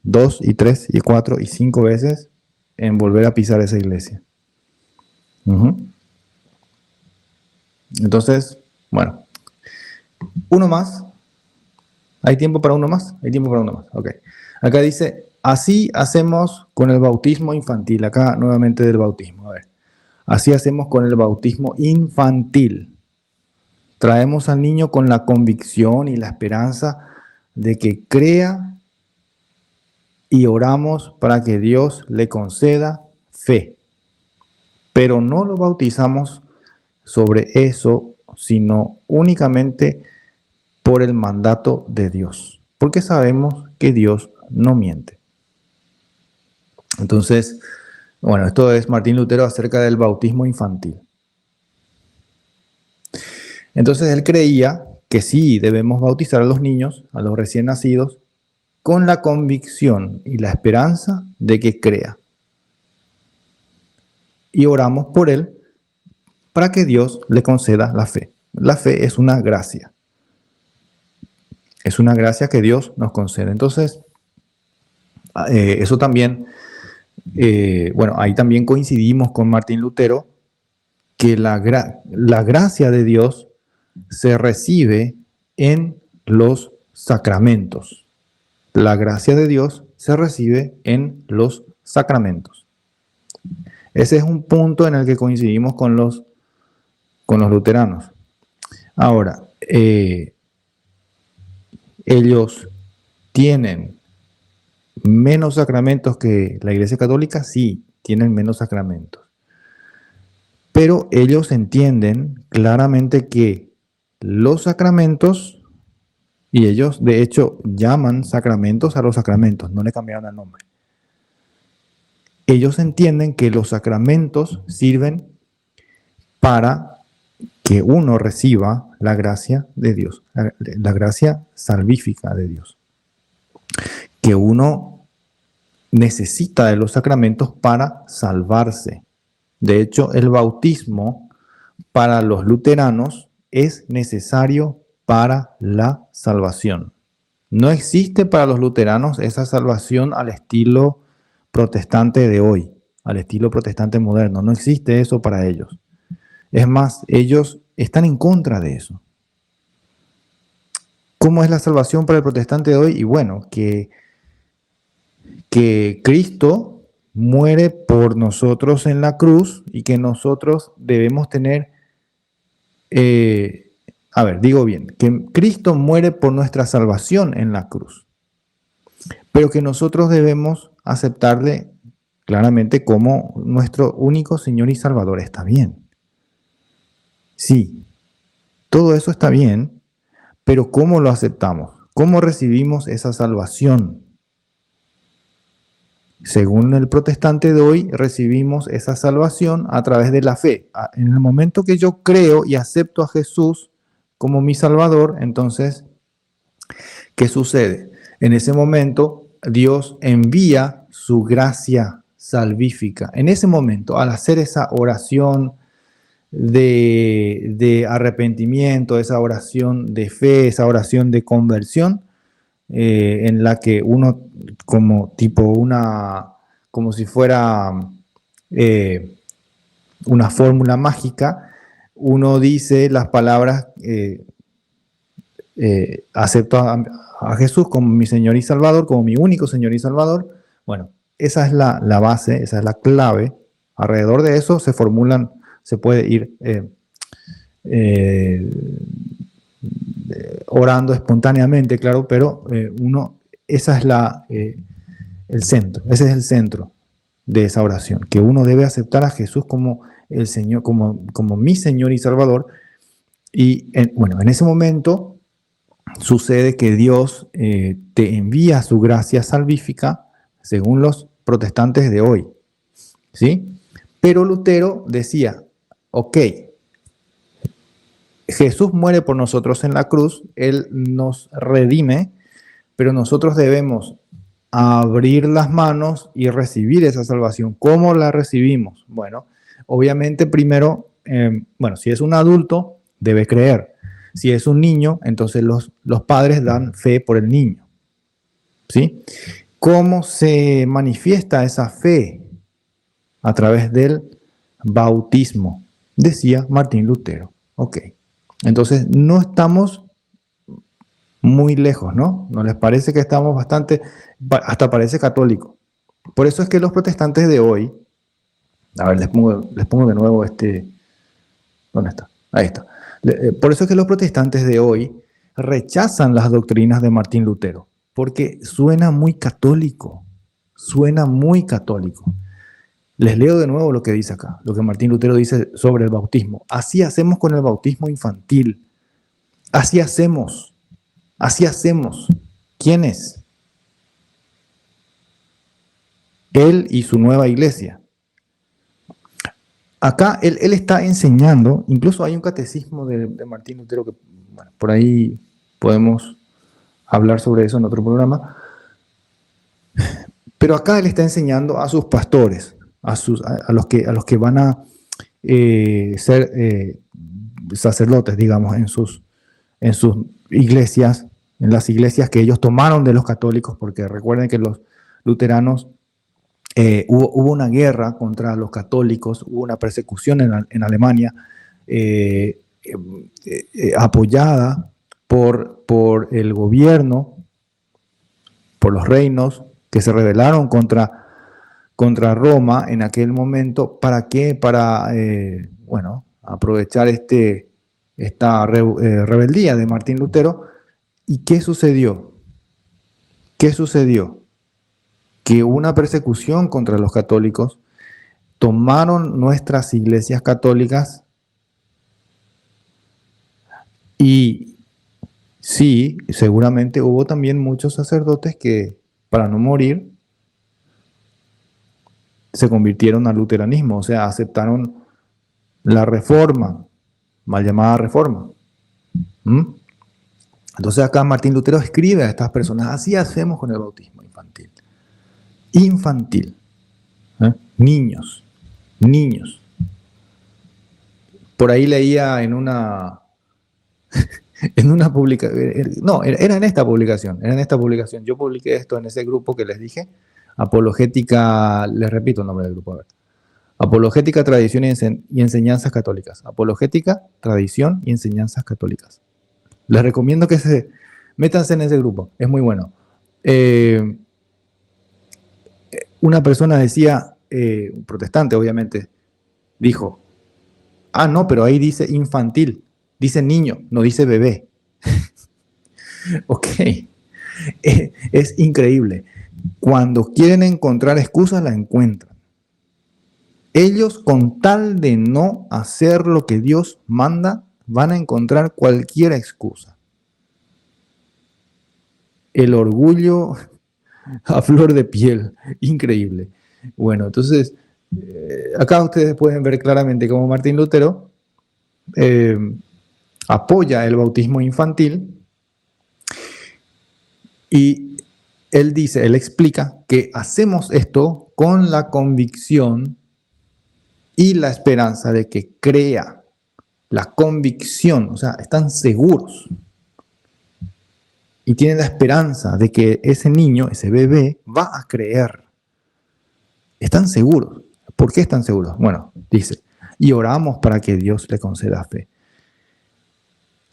[SPEAKER 2] 2 y 3 y 4 y 5 veces en volver a pisar esa iglesia. Entonces, bueno, uno más. ¿Hay tiempo para uno más? Hay tiempo para uno más. Ok. Acá dice, así hacemos con el bautismo infantil. Acá nuevamente del bautismo. A ver. Así hacemos con el bautismo infantil. Traemos al niño con la convicción y la esperanza de que crea y oramos para que Dios le conceda fe. Pero no lo bautizamos sobre eso, sino únicamente por el mandato de Dios, porque sabemos que Dios no miente. Entonces, bueno, esto es Martín Lutero acerca del bautismo infantil. Entonces él creía que sí debemos bautizar a los niños, a los recién nacidos, con la convicción y la esperanza de que crea. Y oramos por él para que Dios le conceda la fe. La fe es una gracia. Es una gracia que Dios nos concede. Entonces, eso también, bueno, ahí también coincidimos con Martín Lutero, que la gracia de Dios se recibe en los sacramentos. La gracia de Dios se recibe en los sacramentos. Ese es un punto en el que coincidimos con los luteranos. Ahora, ellos tienen menos sacramentos que la Iglesia Católica, sí, tienen menos sacramentos. Pero ellos entienden claramente que los sacramentos, y ellos de hecho llaman sacramentos a los sacramentos, no le cambiaron el nombre. Ellos entienden que los sacramentos sirven para que uno reciba la gracia de Dios, la gracia salvífica de Dios. Que uno necesita de los sacramentos para salvarse. De hecho, el bautismo para los luteranos es necesario para la salvación. No existe para los luteranos esa salvación al estilo protestante de hoy, al estilo protestante moderno. No existe eso para ellos. Es más, ellos están en contra de eso. ¿Cómo es la salvación para el protestante de hoy? Y bueno, que Cristo muere por nosotros en la cruz y que nosotros debemos tener, digo bien, que Cristo muere por nuestra salvación en la cruz, pero que nosotros debemos aceptarle claramente como nuestro único Señor y Salvador. Está bien. Sí, todo eso está bien, pero ¿cómo lo aceptamos? ¿Cómo recibimos esa salvación? Según el protestante de hoy, recibimos esa salvación a través de la fe. En el momento que yo creo y acepto a Jesús como mi Salvador, entonces, ¿qué sucede? En ese momento, Dios envía su gracia salvífica. En ese momento, al hacer esa oración de arrepentimiento, esa oración de fe, esa oración de conversión, en la que uno como si fuera una fórmula mágica, uno dice las palabras, acepto a Jesús como mi Señor y Salvador, como mi único Señor y Salvador. Bueno, esa es la base, esa es la clave. Alrededor de eso se puede ir orando espontáneamente, claro, pero ese es el centro de esa oración, que uno debe aceptar a Jesús como el Señor, como mi Señor y Salvador. Y en ese momento sucede que Dios te envía su gracia salvífica según los protestantes de hoy, ¿sí? Pero Lutero decía, ok, Jesús muere por nosotros en la cruz, Él nos redime, pero nosotros debemos abrir las manos y recibir esa salvación. ¿Cómo la recibimos? Bueno, obviamente primero, bueno, si es un adulto, debe creer. Si es un niño, entonces los padres dan fe por el niño. ¿Sí? ¿Cómo se manifiesta esa fe? A través del bautismo, decía Martín Lutero. Ok. Entonces, no estamos muy lejos, ¿no? ¿No les parece que estamos bastante, hasta parece católico? Por eso es que los protestantes de hoy, a ver, les pongo de nuevo ¿dónde está? Ahí está. Por eso es que los protestantes de hoy rechazan las doctrinas de Martín Lutero, porque suena muy católico, suena muy católico. Les leo de nuevo lo que dice acá, lo que Martín Lutero dice sobre el bautismo. Así hacemos con el bautismo infantil. Así hacemos. Así hacemos. ¿Quiénes? Él y su nueva iglesia. Acá él está enseñando, incluso hay un catecismo de Martín Lutero que, bueno, por ahí podemos hablar sobre eso en otro programa. Pero acá él está enseñando a sus pastores, a los que van a ser sacerdotes, digamos, en sus iglesias, en las iglesias que ellos tomaron de los católicos, porque recuerden que los luteranos, hubo una guerra contra los católicos, hubo una persecución en Alemania, apoyada por el gobierno, por los reinos, que se rebelaron contra Roma en aquel momento. ¿Para qué? Para, bueno, aprovechar esta rebeldía de Martín Lutero. ¿Y qué sucedió? ¿Qué sucedió? Que hubo una persecución contra los católicos, tomaron nuestras iglesias católicas y sí, seguramente hubo también muchos sacerdotes que, para no morir, se convirtieron al luteranismo, o sea, aceptaron la reforma, mal llamada reforma. Entonces acá Martín Lutero escribe a estas personas, así hacemos con el bautismo infantil. Infantil. Niños. Por ahí leía en una publicación, no, era en esta publicación, yo publiqué esto en ese grupo que les dije, Apologética, les repito el nombre del grupo, a ver. Apologética, Tradición y Enseñanzas Católicas. Apologética, Tradición y Enseñanzas Católicas. Les recomiendo que métanse en ese grupo, es muy bueno. Una persona decía, un protestante obviamente, dijo, no, pero ahí dice infantil, dice niño, no dice bebé. Ok, es increíble. Cuando quieren encontrar excusas, la encuentran. Ellos, con tal de no hacer lo que Dios manda, van a encontrar cualquier excusa. El orgullo a flor de piel, increíble. Bueno, entonces, acá ustedes pueden ver claramente cómo Martín Lutero apoya el bautismo infantil y él explica que hacemos esto con la convicción y la esperanza de que crea. La convicción, o sea, están seguros y tienen la esperanza de que ese niño, ese bebé, va a creer. Están seguros. ¿Por qué están seguros? Bueno, dice, y oramos para que Dios le conceda fe.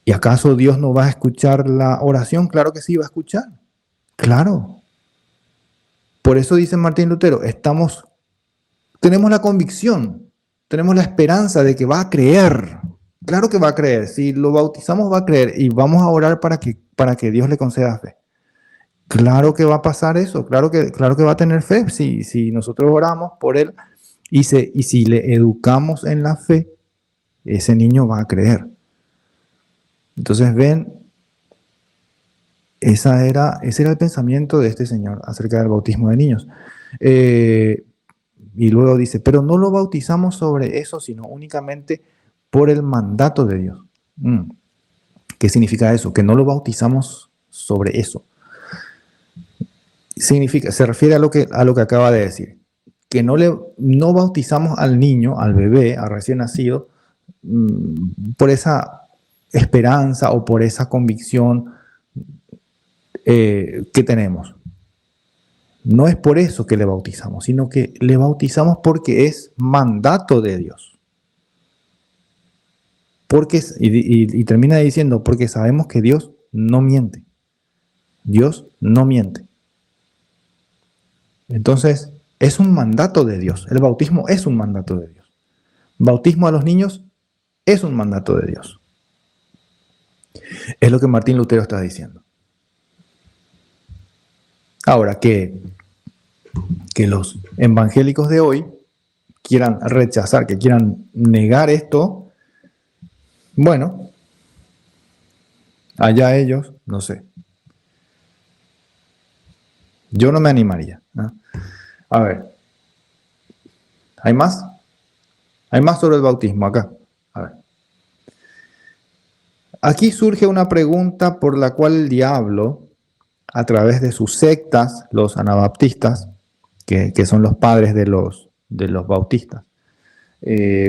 [SPEAKER 2] ¿Y acaso Dios no va a escuchar la oración? Claro que sí va a escuchar. Claro. Por eso dice Martín Lutero, tenemos la convicción, tenemos la esperanza de que va a creer. Claro que va a creer. Si lo bautizamos va a creer y vamos a orar para que Dios le conceda fe. Claro que va a pasar eso. Claro que va a tener fe. Si nosotros oramos por él y si le educamos en la fe, ese niño va a creer. Entonces ven, ese era el pensamiento de este señor acerca del bautismo de niños. Y luego dice, pero no lo bautizamos sobre eso, sino únicamente por el mandato de Dios. ¿Qué significa eso? Que no lo bautizamos sobre eso. significa, se refiere a lo que acaba de decir, que no bautizamos al niño, al bebé, al recién nacido, por esa esperanza o por esa convicción que tenemos. No es por eso que le bautizamos, sino que le bautizamos porque es mandato de Dios. Y termina diciendo, porque sabemos que Dios no miente. Dios no miente. Entonces, es un mandato de Dios. El bautismo es un mandato de Dios. Bautismo a los niños es un mandato de Dios. Es lo que Martín Lutero está diciendo. Ahora, que los evangélicos de hoy quieran rechazar, que quieran negar esto, bueno, allá ellos, no sé. Yo no me animaría, ¿no? A ver, ¿hay más? Hay más sobre el bautismo acá. A ver. Aquí surge una pregunta por la cual el diablo, a través de sus sectas, los anabaptistas, que son los padres de los bautistas,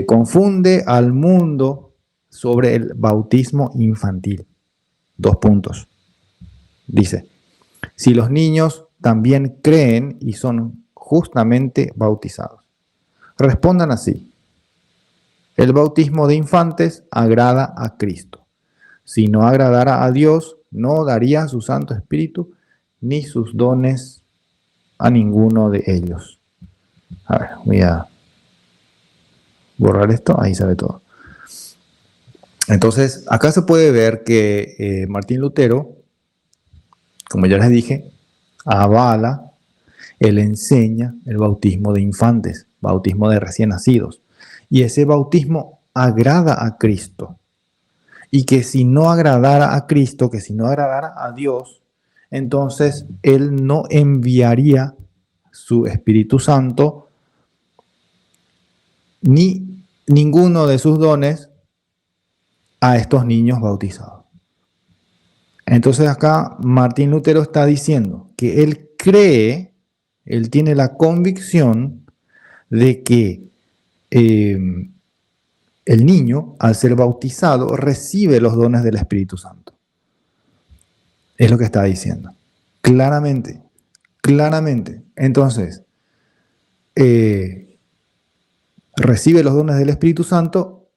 [SPEAKER 2] confunde al mundo sobre el bautismo infantil. 2 puntos. Dice, si los niños también creen y son justamente bautizados. Respondan así. El bautismo de infantes agrada a Cristo. Si no agradara a Dios, no daría su Santo Espíritu ni sus dones a ninguno de ellos. A ver, voy a borrar esto, ahí sale todo. Entonces, acá se puede ver que Martín Lutero, como ya les dije, avala, él enseña el bautismo de infantes, bautismo de recién nacidos. Y ese bautismo agrada a Cristo. Y que si no agradara a Cristo, que si no agradara a Dios, entonces Él no enviaría su Espíritu Santo ni ninguno de sus dones a estos niños bautizados. Entonces acá Martín Lutero está diciendo que él cree, él tiene la convicción de que el niño, al ser bautizado, recibe los dones del Espíritu Santo. Es lo que está diciendo. Claramente, claramente. Entonces, recibe los dones del Espíritu Santo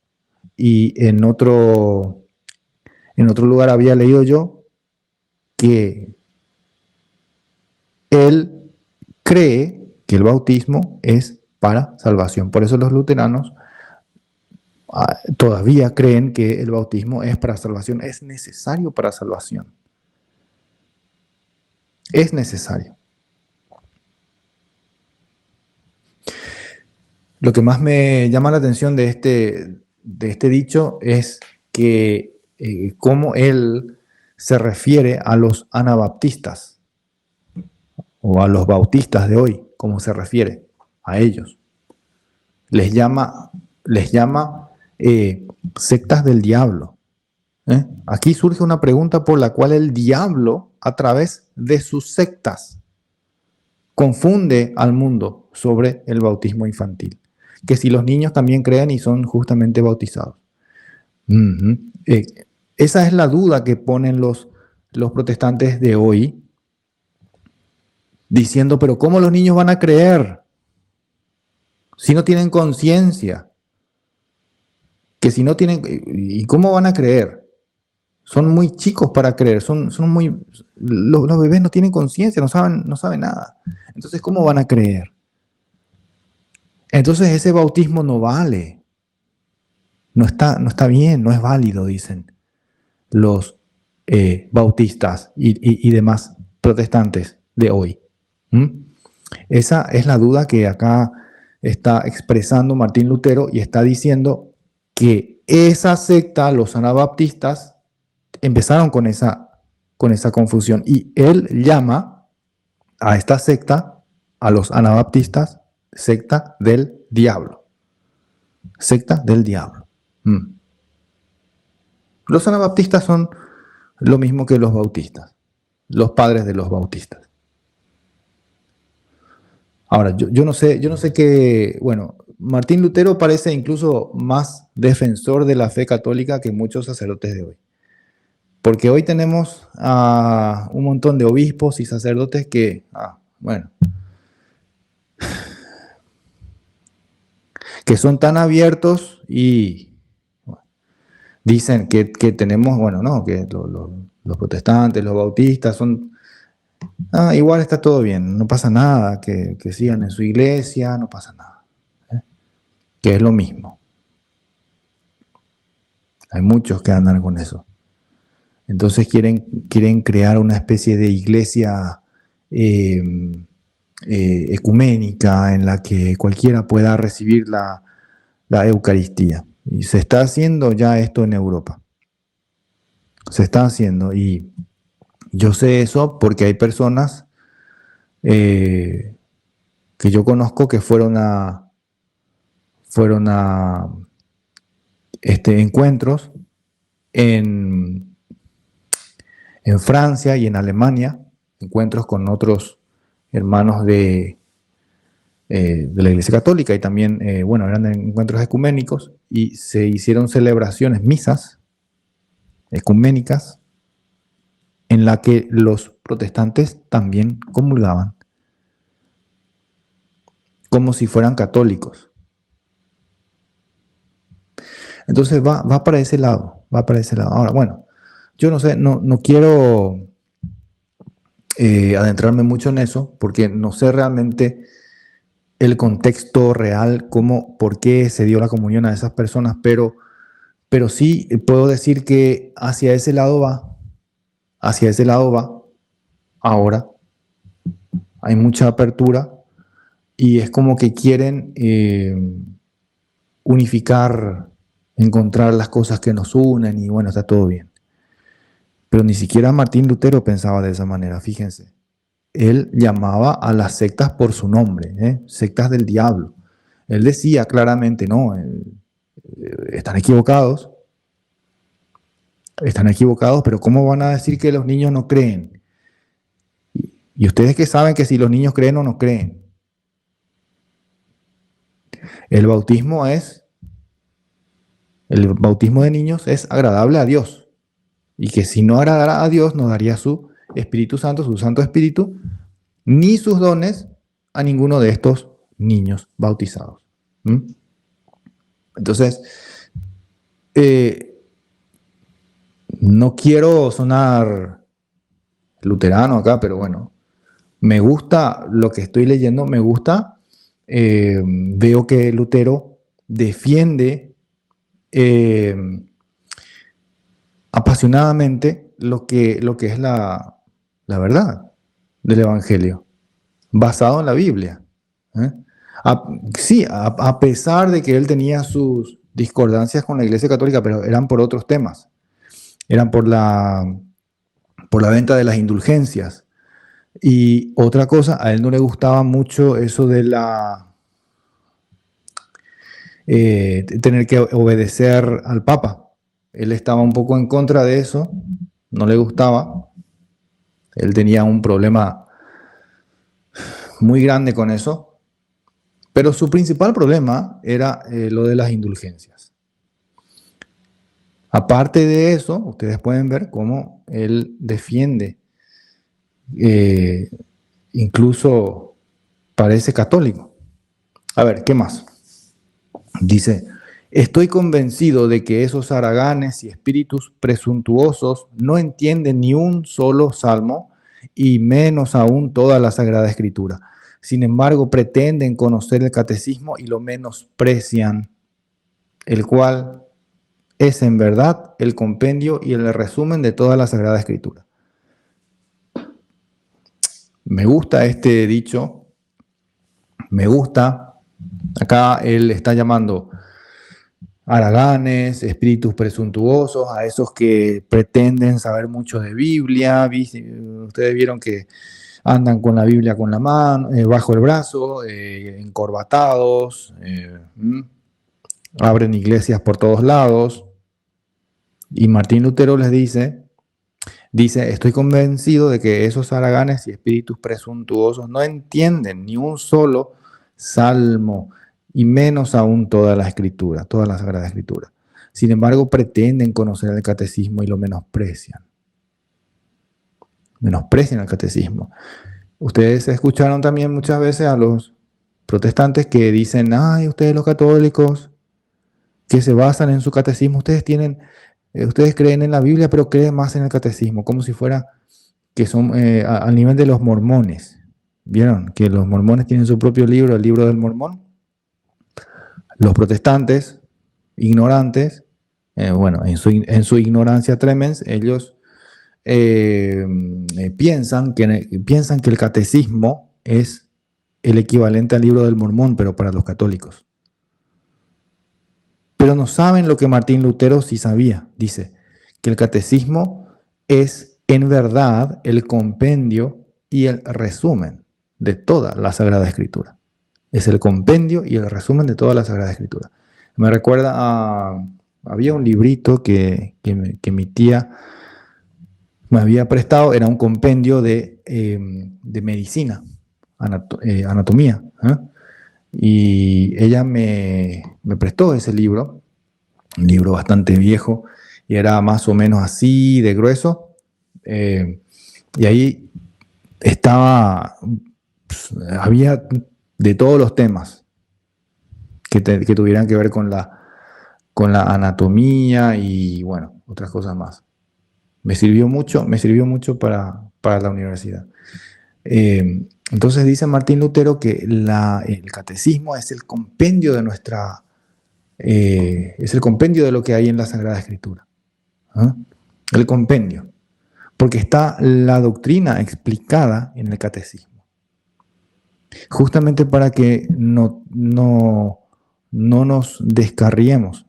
[SPEAKER 2] y en otro lugar había leído yo que él cree que el bautismo es para salvación. Por eso los luteranos todavía creen que el bautismo es para salvación, es necesario para salvación. Es necesario. Lo que más me llama la atención de este dicho es que cómo él se refiere a los anabaptistas o a los bautistas de hoy, cómo se refiere a ellos. Les llama sectas del diablo. Aquí surge una pregunta por la cual el diablo, a través de sus sectas, confunde al mundo sobre el bautismo infantil. Que si los niños también creen y son justamente bautizados. Esa es la duda que ponen los protestantes de hoy, diciendo, pero ¿cómo los niños van a creer si no tienen conciencia? Que si no tienen, ¿y cómo van a creer? Son muy chicos para creer, los bebés no tienen conciencia, no saben nada. Entonces, ¿cómo van a creer? Entonces ese bautismo no vale. No está bien, no es válido, dicen los bautistas y demás protestantes de hoy. Esa es la duda que acá está expresando Martín Lutero y está diciendo que esa secta, los anabaptistas, empezaron con esa confusión. Y él llama a esta secta, a los anabaptistas, secta del diablo. Secta del diablo. Los anabaptistas son lo mismo que los bautistas, los padres de los bautistas. Ahora, yo no sé qué, bueno, Martín Lutero parece incluso más defensor de la fe católica que muchos sacerdotes de hoy. Porque hoy tenemos a un montón de obispos y sacerdotes que, bueno, que son tan abiertos y bueno, dicen que tenemos, bueno, no, que los protestantes, los bautistas son, igual está todo bien, no pasa nada, que sigan en su iglesia, no pasa nada, que es lo mismo. Hay muchos que andan con eso. Entonces quieren crear una especie de iglesia ecuménica en la que cualquiera pueda recibir la Eucaristía. Y se está haciendo ya esto en Europa. Se está haciendo. Y yo sé eso porque hay personas que yo conozco que fueron a encuentros en Francia y en Alemania, encuentros con otros hermanos de la Iglesia Católica y también, bueno, eran encuentros ecuménicos y se hicieron celebraciones, misas ecuménicas, en la que los protestantes también comulgaban, como si fueran católicos. Entonces va para ese lado, va para ese lado. Ahora, bueno, yo no sé, no quiero adentrarme mucho en eso, porque no sé realmente el contexto real, por qué se dio la comunión a esas personas, pero sí puedo decir que hacia ese lado va. Ahora hay mucha apertura y es como que quieren unificar, encontrar las cosas que nos unen y bueno, está todo bien. Pero ni siquiera Martín Lutero pensaba de esa manera, fíjense. Él llamaba a las sectas por su nombre, sectas del diablo. Él decía claramente, no, están equivocados, pero ¿cómo van a decir que los niños no creen? Y ustedes que saben que si los niños creen o no creen. El bautismo de niños es agradable a Dios. Y que si no agradara a Dios, no daría su Espíritu Santo, su Santo Espíritu, ni sus dones a ninguno de estos niños bautizados. Entonces, no quiero sonar luterano acá, pero bueno, me gusta lo que estoy leyendo, me gusta. Veo que Lutero defiende apasionadamente lo que es la verdad del Evangelio, basado en la Biblia. Sí, a pesar de que él tenía sus discordancias con la Iglesia Católica, pero eran por otros temas. Eran por la venta de las indulgencias. Y otra cosa, a él no le gustaba mucho eso de tener que obedecer al Papa. Él estaba un poco en contra de eso, no le gustaba. Él tenía un problema muy grande con eso, pero su principal problema era lo de las indulgencias. Aparte de eso, ustedes pueden ver cómo él defiende, incluso parece católico. A ver, ¿qué más? Dice, estoy convencido de que esos haraganes y espíritus presuntuosos no entienden ni un solo salmo y menos aún toda la Sagrada Escritura. Sin embargo, pretenden conocer el catecismo y lo menosprecian, el cual es en verdad el compendio y el resumen de toda la Sagrada Escritura. Me gusta este dicho, me gusta. Acá él está llamando haraganes, espíritus presuntuosos, a esos que pretenden saber mucho de Biblia. Ustedes vieron que andan con la Biblia con la mano, bajo el brazo, encorbatados, abren iglesias por todos lados. Y Martín Lutero les dice, Dice, estoy convencido de que esos haraganes y espíritus presuntuosos no entienden ni un solo salmo, y menos aún toda la escritura, toda la Sagrada Escritura. Sin embargo, pretenden conocer el catecismo y lo menosprecian. Menosprecian el catecismo. Ustedes escucharon también muchas veces a los protestantes que dicen, ay, ustedes los católicos, que se basan en su catecismo, ustedes creen en la Biblia, pero creen más en el catecismo, como si fuera que son al nivel de los mormones. ¿Vieron? Que los mormones tienen su propio libro, el libro del Mormón. Los protestantes, ignorantes, en su ignorancia tremens, ellos piensan que el catecismo es el equivalente al libro del Mormón, pero para los católicos. Pero no saben lo que Martín Lutero sí sabía. Dice que el catecismo es en verdad el compendio y el resumen de toda la Sagrada Escritura. Es el compendio y el resumen de toda la Sagrada Escritura. Me recuerda había un librito que mi tía me había prestado, era un compendio de medicina, anatomía. Y ella me prestó ese libro, un libro bastante viejo, y era más o menos así de grueso. Y ahí había de todos los temas que tuvieran que ver con la anatomía y, bueno, otras cosas más. Me sirvió mucho para la universidad. Entonces dice Martín Lutero que el catecismo es el compendio de es el compendio de lo que hay en la Sagrada Escritura. El compendio. Porque está la doctrina explicada en el catecismo. Justamente para que no nos descarriemos.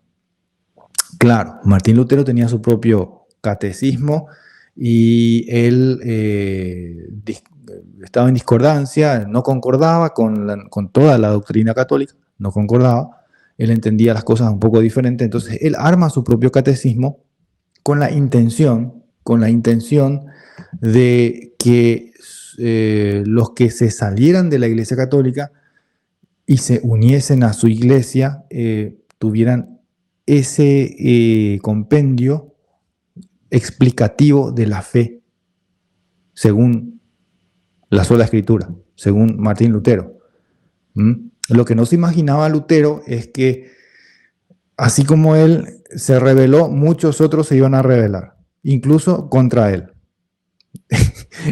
[SPEAKER 2] Claro, Martín Lutero tenía su propio catecismo y él estaba en discordancia, no concordaba con toda la doctrina católica, no concordaba, él entendía las cosas un poco diferente, entonces él arma su propio catecismo con la intención de que los que se salieran de la Iglesia Católica y se uniesen a su iglesia tuvieran ese compendio explicativo de la fe, según la sola Escritura, según Martín Lutero. Lo que no se imaginaba Lutero es que, así como él se rebeló, muchos otros se iban a rebelar, incluso contra él.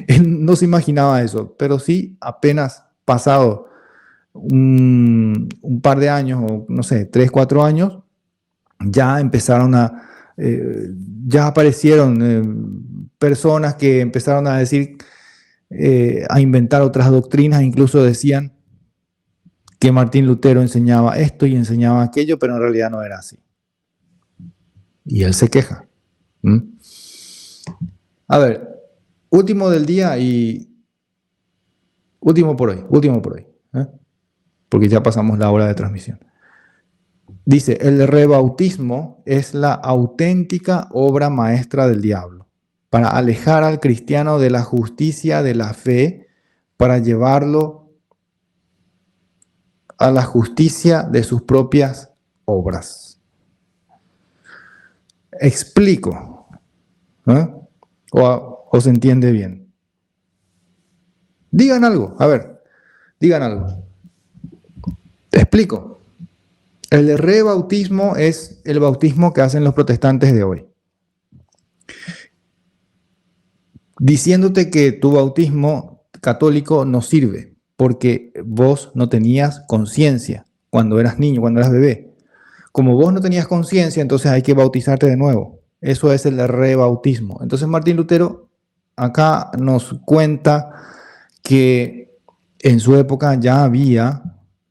[SPEAKER 2] Él no se imaginaba eso, pero sí, apenas pasado un par de años, o no sé, 3, 4 años, ya empezaron ya aparecieron personas que empezaron a decir, a inventar otras doctrinas, incluso decían que Martín Lutero enseñaba esto y enseñaba aquello, pero en realidad no era así. Y él se queja. A ver, último del día y último por hoy, porque ya pasamos la hora de transmisión. Dice, el rebautismo es la auténtica obra maestra del diablo, para alejar al cristiano de la justicia de la fe, para llevarlo a la justicia de sus propias obras. Explico, o se entiende bien. Digan algo, a ver, digan algo. Explico. El rebautismo es el bautismo que hacen los protestantes de hoy. Diciéndote que tu bautismo católico no sirve porque vos no tenías conciencia cuando eras niño, cuando eras bebé. Como vos no tenías conciencia, entonces hay que bautizarte de nuevo. Eso es el rebautismo. Entonces Martín Lutero acá nos cuenta que en su época ya había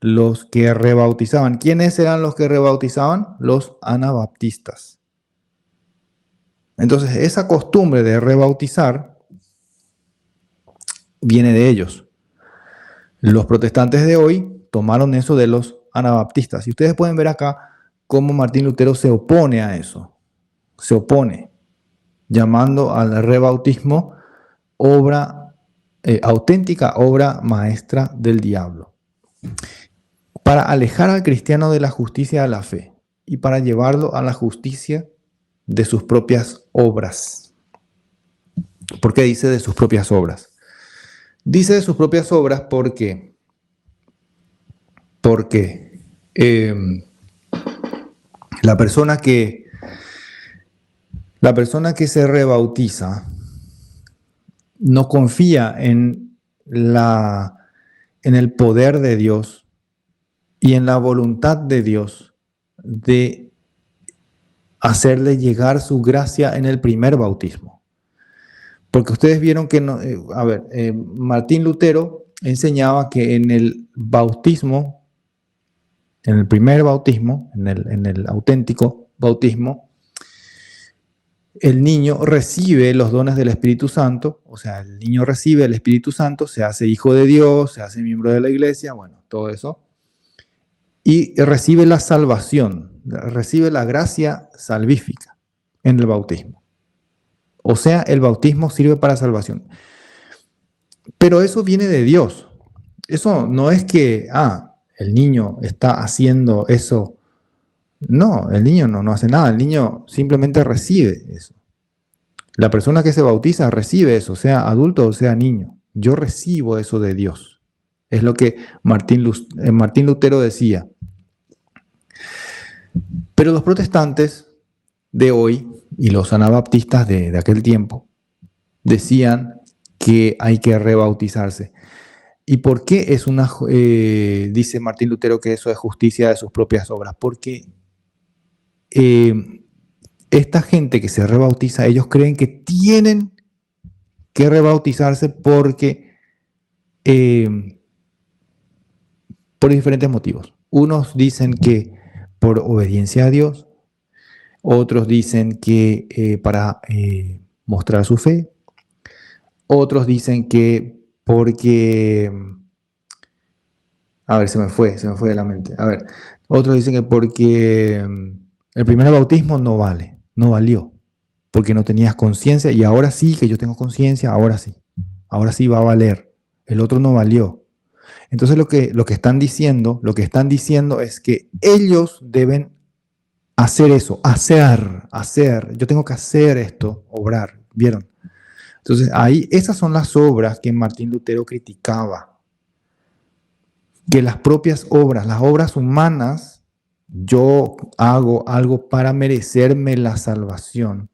[SPEAKER 2] los que rebautizaban. ¿Quiénes eran los que rebautizaban? Los anabaptistas. Entonces, esa costumbre de rebautizar viene de ellos. Los protestantes de hoy tomaron eso de los anabaptistas. Y ustedes pueden ver acá cómo Martín Lutero se opone a eso. Se opone. llamando al rebautismo auténtica obra maestra del diablo, para alejar al cristiano de la justicia de la fe y para llevarlo a la justicia de sus propias obras. ¿Por qué dice de sus propias obras? Dice de sus propias obras porque la persona que se rebautiza no confía en el poder de Dios y en la voluntad de Dios de hacerle llegar su gracia en el primer bautismo. Porque ustedes vieron que, Martín Lutero enseñaba que en el bautismo, en el primer bautismo, en el auténtico bautismo, el niño recibe los dones del Espíritu Santo, o sea, el niño recibe el Espíritu Santo, se hace hijo de Dios, se hace miembro de la iglesia, bueno, todo eso, y recibe la salvación, recibe la gracia salvífica en el bautismo. O sea, el bautismo sirve para salvación. Pero eso viene de Dios. Eso no es que, el niño está haciendo eso. No, el niño no hace nada. El niño simplemente recibe eso. La persona que se bautiza recibe eso, sea adulto o sea niño. Yo recibo eso de Dios. Es lo que Martín Lutero decía. Pero los protestantes de hoy y los anabaptistas de aquel tiempo decían que hay que rebautizarse. ¿Y por qué es dice Martín Lutero que eso es justicia de sus propias obras? Porque esta gente que se rebautiza, ellos creen que tienen que rebautizarse porque por diferentes motivos. Unos dicen que por obediencia a Dios, otros dicen que para mostrar su fe, otros dicen que porque, se me fue de la mente. Otros dicen que porque el primer bautismo no valió, porque no tenías conciencia y ahora sí que yo tengo conciencia, ahora sí va a valer. El otro no valió. Entonces lo que están diciendo es que ellos deben hacer eso, hacer. Yo tengo que hacer esto, obrar, ¿vieron? Entonces esas son las obras que Martín Lutero criticaba. Que las propias obras, las obras humanas, yo hago algo para merecerme la salvación.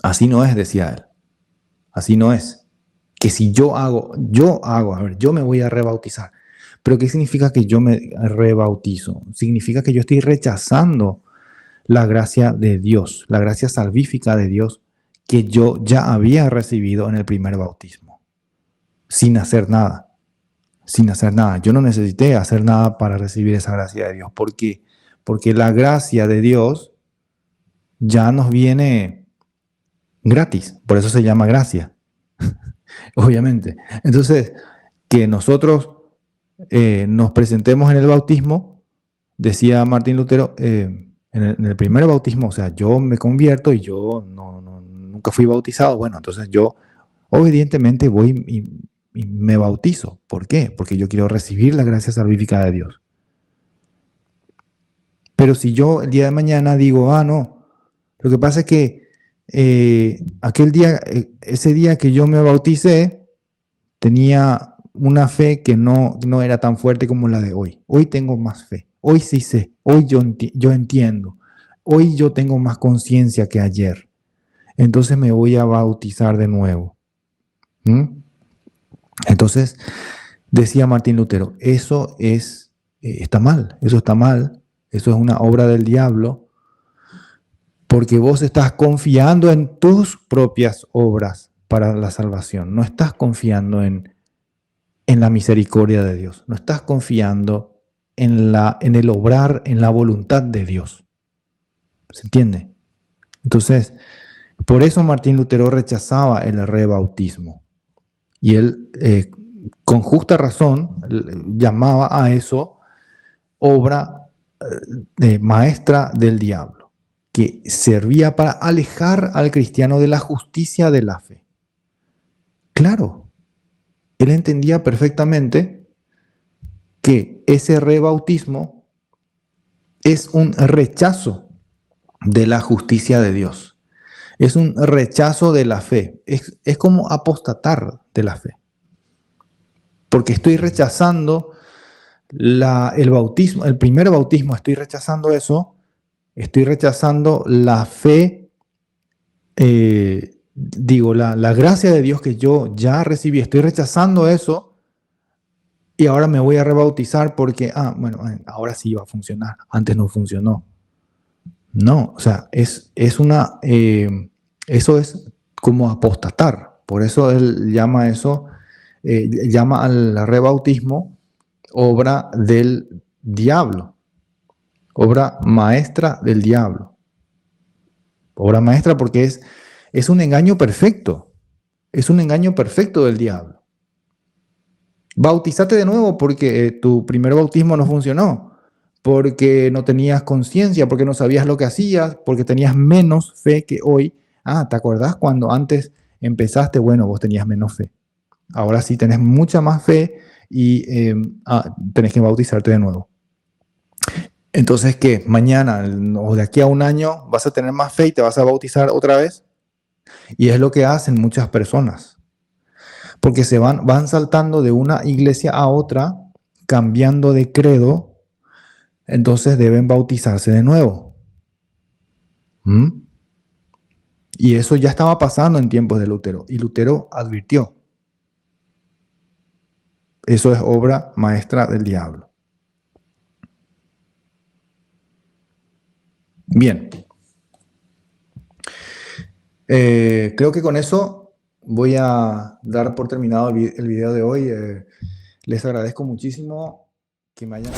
[SPEAKER 2] Así no es, decía él. Así no es. Que si yo me voy a rebautizar. ¿Pero qué significa que yo me rebautizo? Significa que yo estoy rechazando la gracia de Dios, la gracia salvífica de Dios que yo ya había recibido en el primer bautismo. Sin hacer nada. Yo no necesité hacer nada para recibir esa gracia de Dios. ¿Por qué? Porque la gracia de Dios ya nos viene gratis. Por eso se llama gracia. Obviamente. Entonces, que nosotros nos presentemos en el bautismo, decía Martín Lutero, en el primer bautismo, o sea, yo me convierto y yo nunca fui bautizado. Bueno, entonces yo obedientemente voy y me bautizo. ¿Por qué? Porque yo quiero recibir la gracia salvífica de Dios. Pero si yo el día de mañana digo, no, lo que pasa es que ese día que yo me bauticé, tenía una fe que no era tan fuerte como la de hoy. Hoy tengo más fe. Hoy sí sé. Hoy yo entiendo. Hoy yo tengo más conciencia que ayer. Entonces me voy a bautizar de nuevo. Entonces, decía Martín Lutero, eso está mal. Eso está mal. Eso es una obra del diablo. Porque vos estás confiando en tus propias obras para la salvación. No estás confiando en la misericordia de Dios. No estás confiando en el obrar, en la voluntad de Dios. ¿Se entiende? Entonces, por eso Martín Lutero rechazaba el rebautismo. Y él, con justa razón, llamaba a eso obra maestra del diablo. que servía para alejar al cristiano de la justicia de la fe. Claro, él entendía perfectamente que ese rebautismo es un rechazo de la justicia de Dios. Es un rechazo de la fe. Es como apostatar de la fe. Porque estoy rechazando el bautismo, el primer bautismo, estoy rechazando eso, estoy rechazando la fe, la gracia de Dios que yo ya recibí, estoy rechazando eso y ahora me voy a rebautizar porque, ahora sí va a funcionar, antes no funcionó. No, o sea, eso es como apostatar, por eso él llama eso, llama al rebautismo obra del diablo, obra maestra del diablo. Obra maestra porque es un engaño perfecto, es un engaño perfecto del diablo. Bautízate de nuevo porque tu primer bautismo no funcionó, porque no tenías conciencia, porque no sabías lo que hacías, porque tenías menos fe que hoy. ¿Te acordás cuando antes empezaste? Bueno, vos tenías menos fe. Ahora sí tenés mucha más fe y tenés que bautizarte de nuevo. Entonces, ¿qué? Mañana o de aquí a un año vas a tener más fe y te vas a bautizar otra vez. Y es lo que hacen muchas personas. Porque se van saltando de una iglesia a otra, cambiando de credo, entonces deben bautizarse de nuevo. Y eso ya estaba pasando en tiempos de Lutero. Y Lutero advirtió. Eso es obra maestra del diablo. Bien. Creo que con eso voy a dar por terminado el video de hoy. Les agradezco muchísimo que me hayan...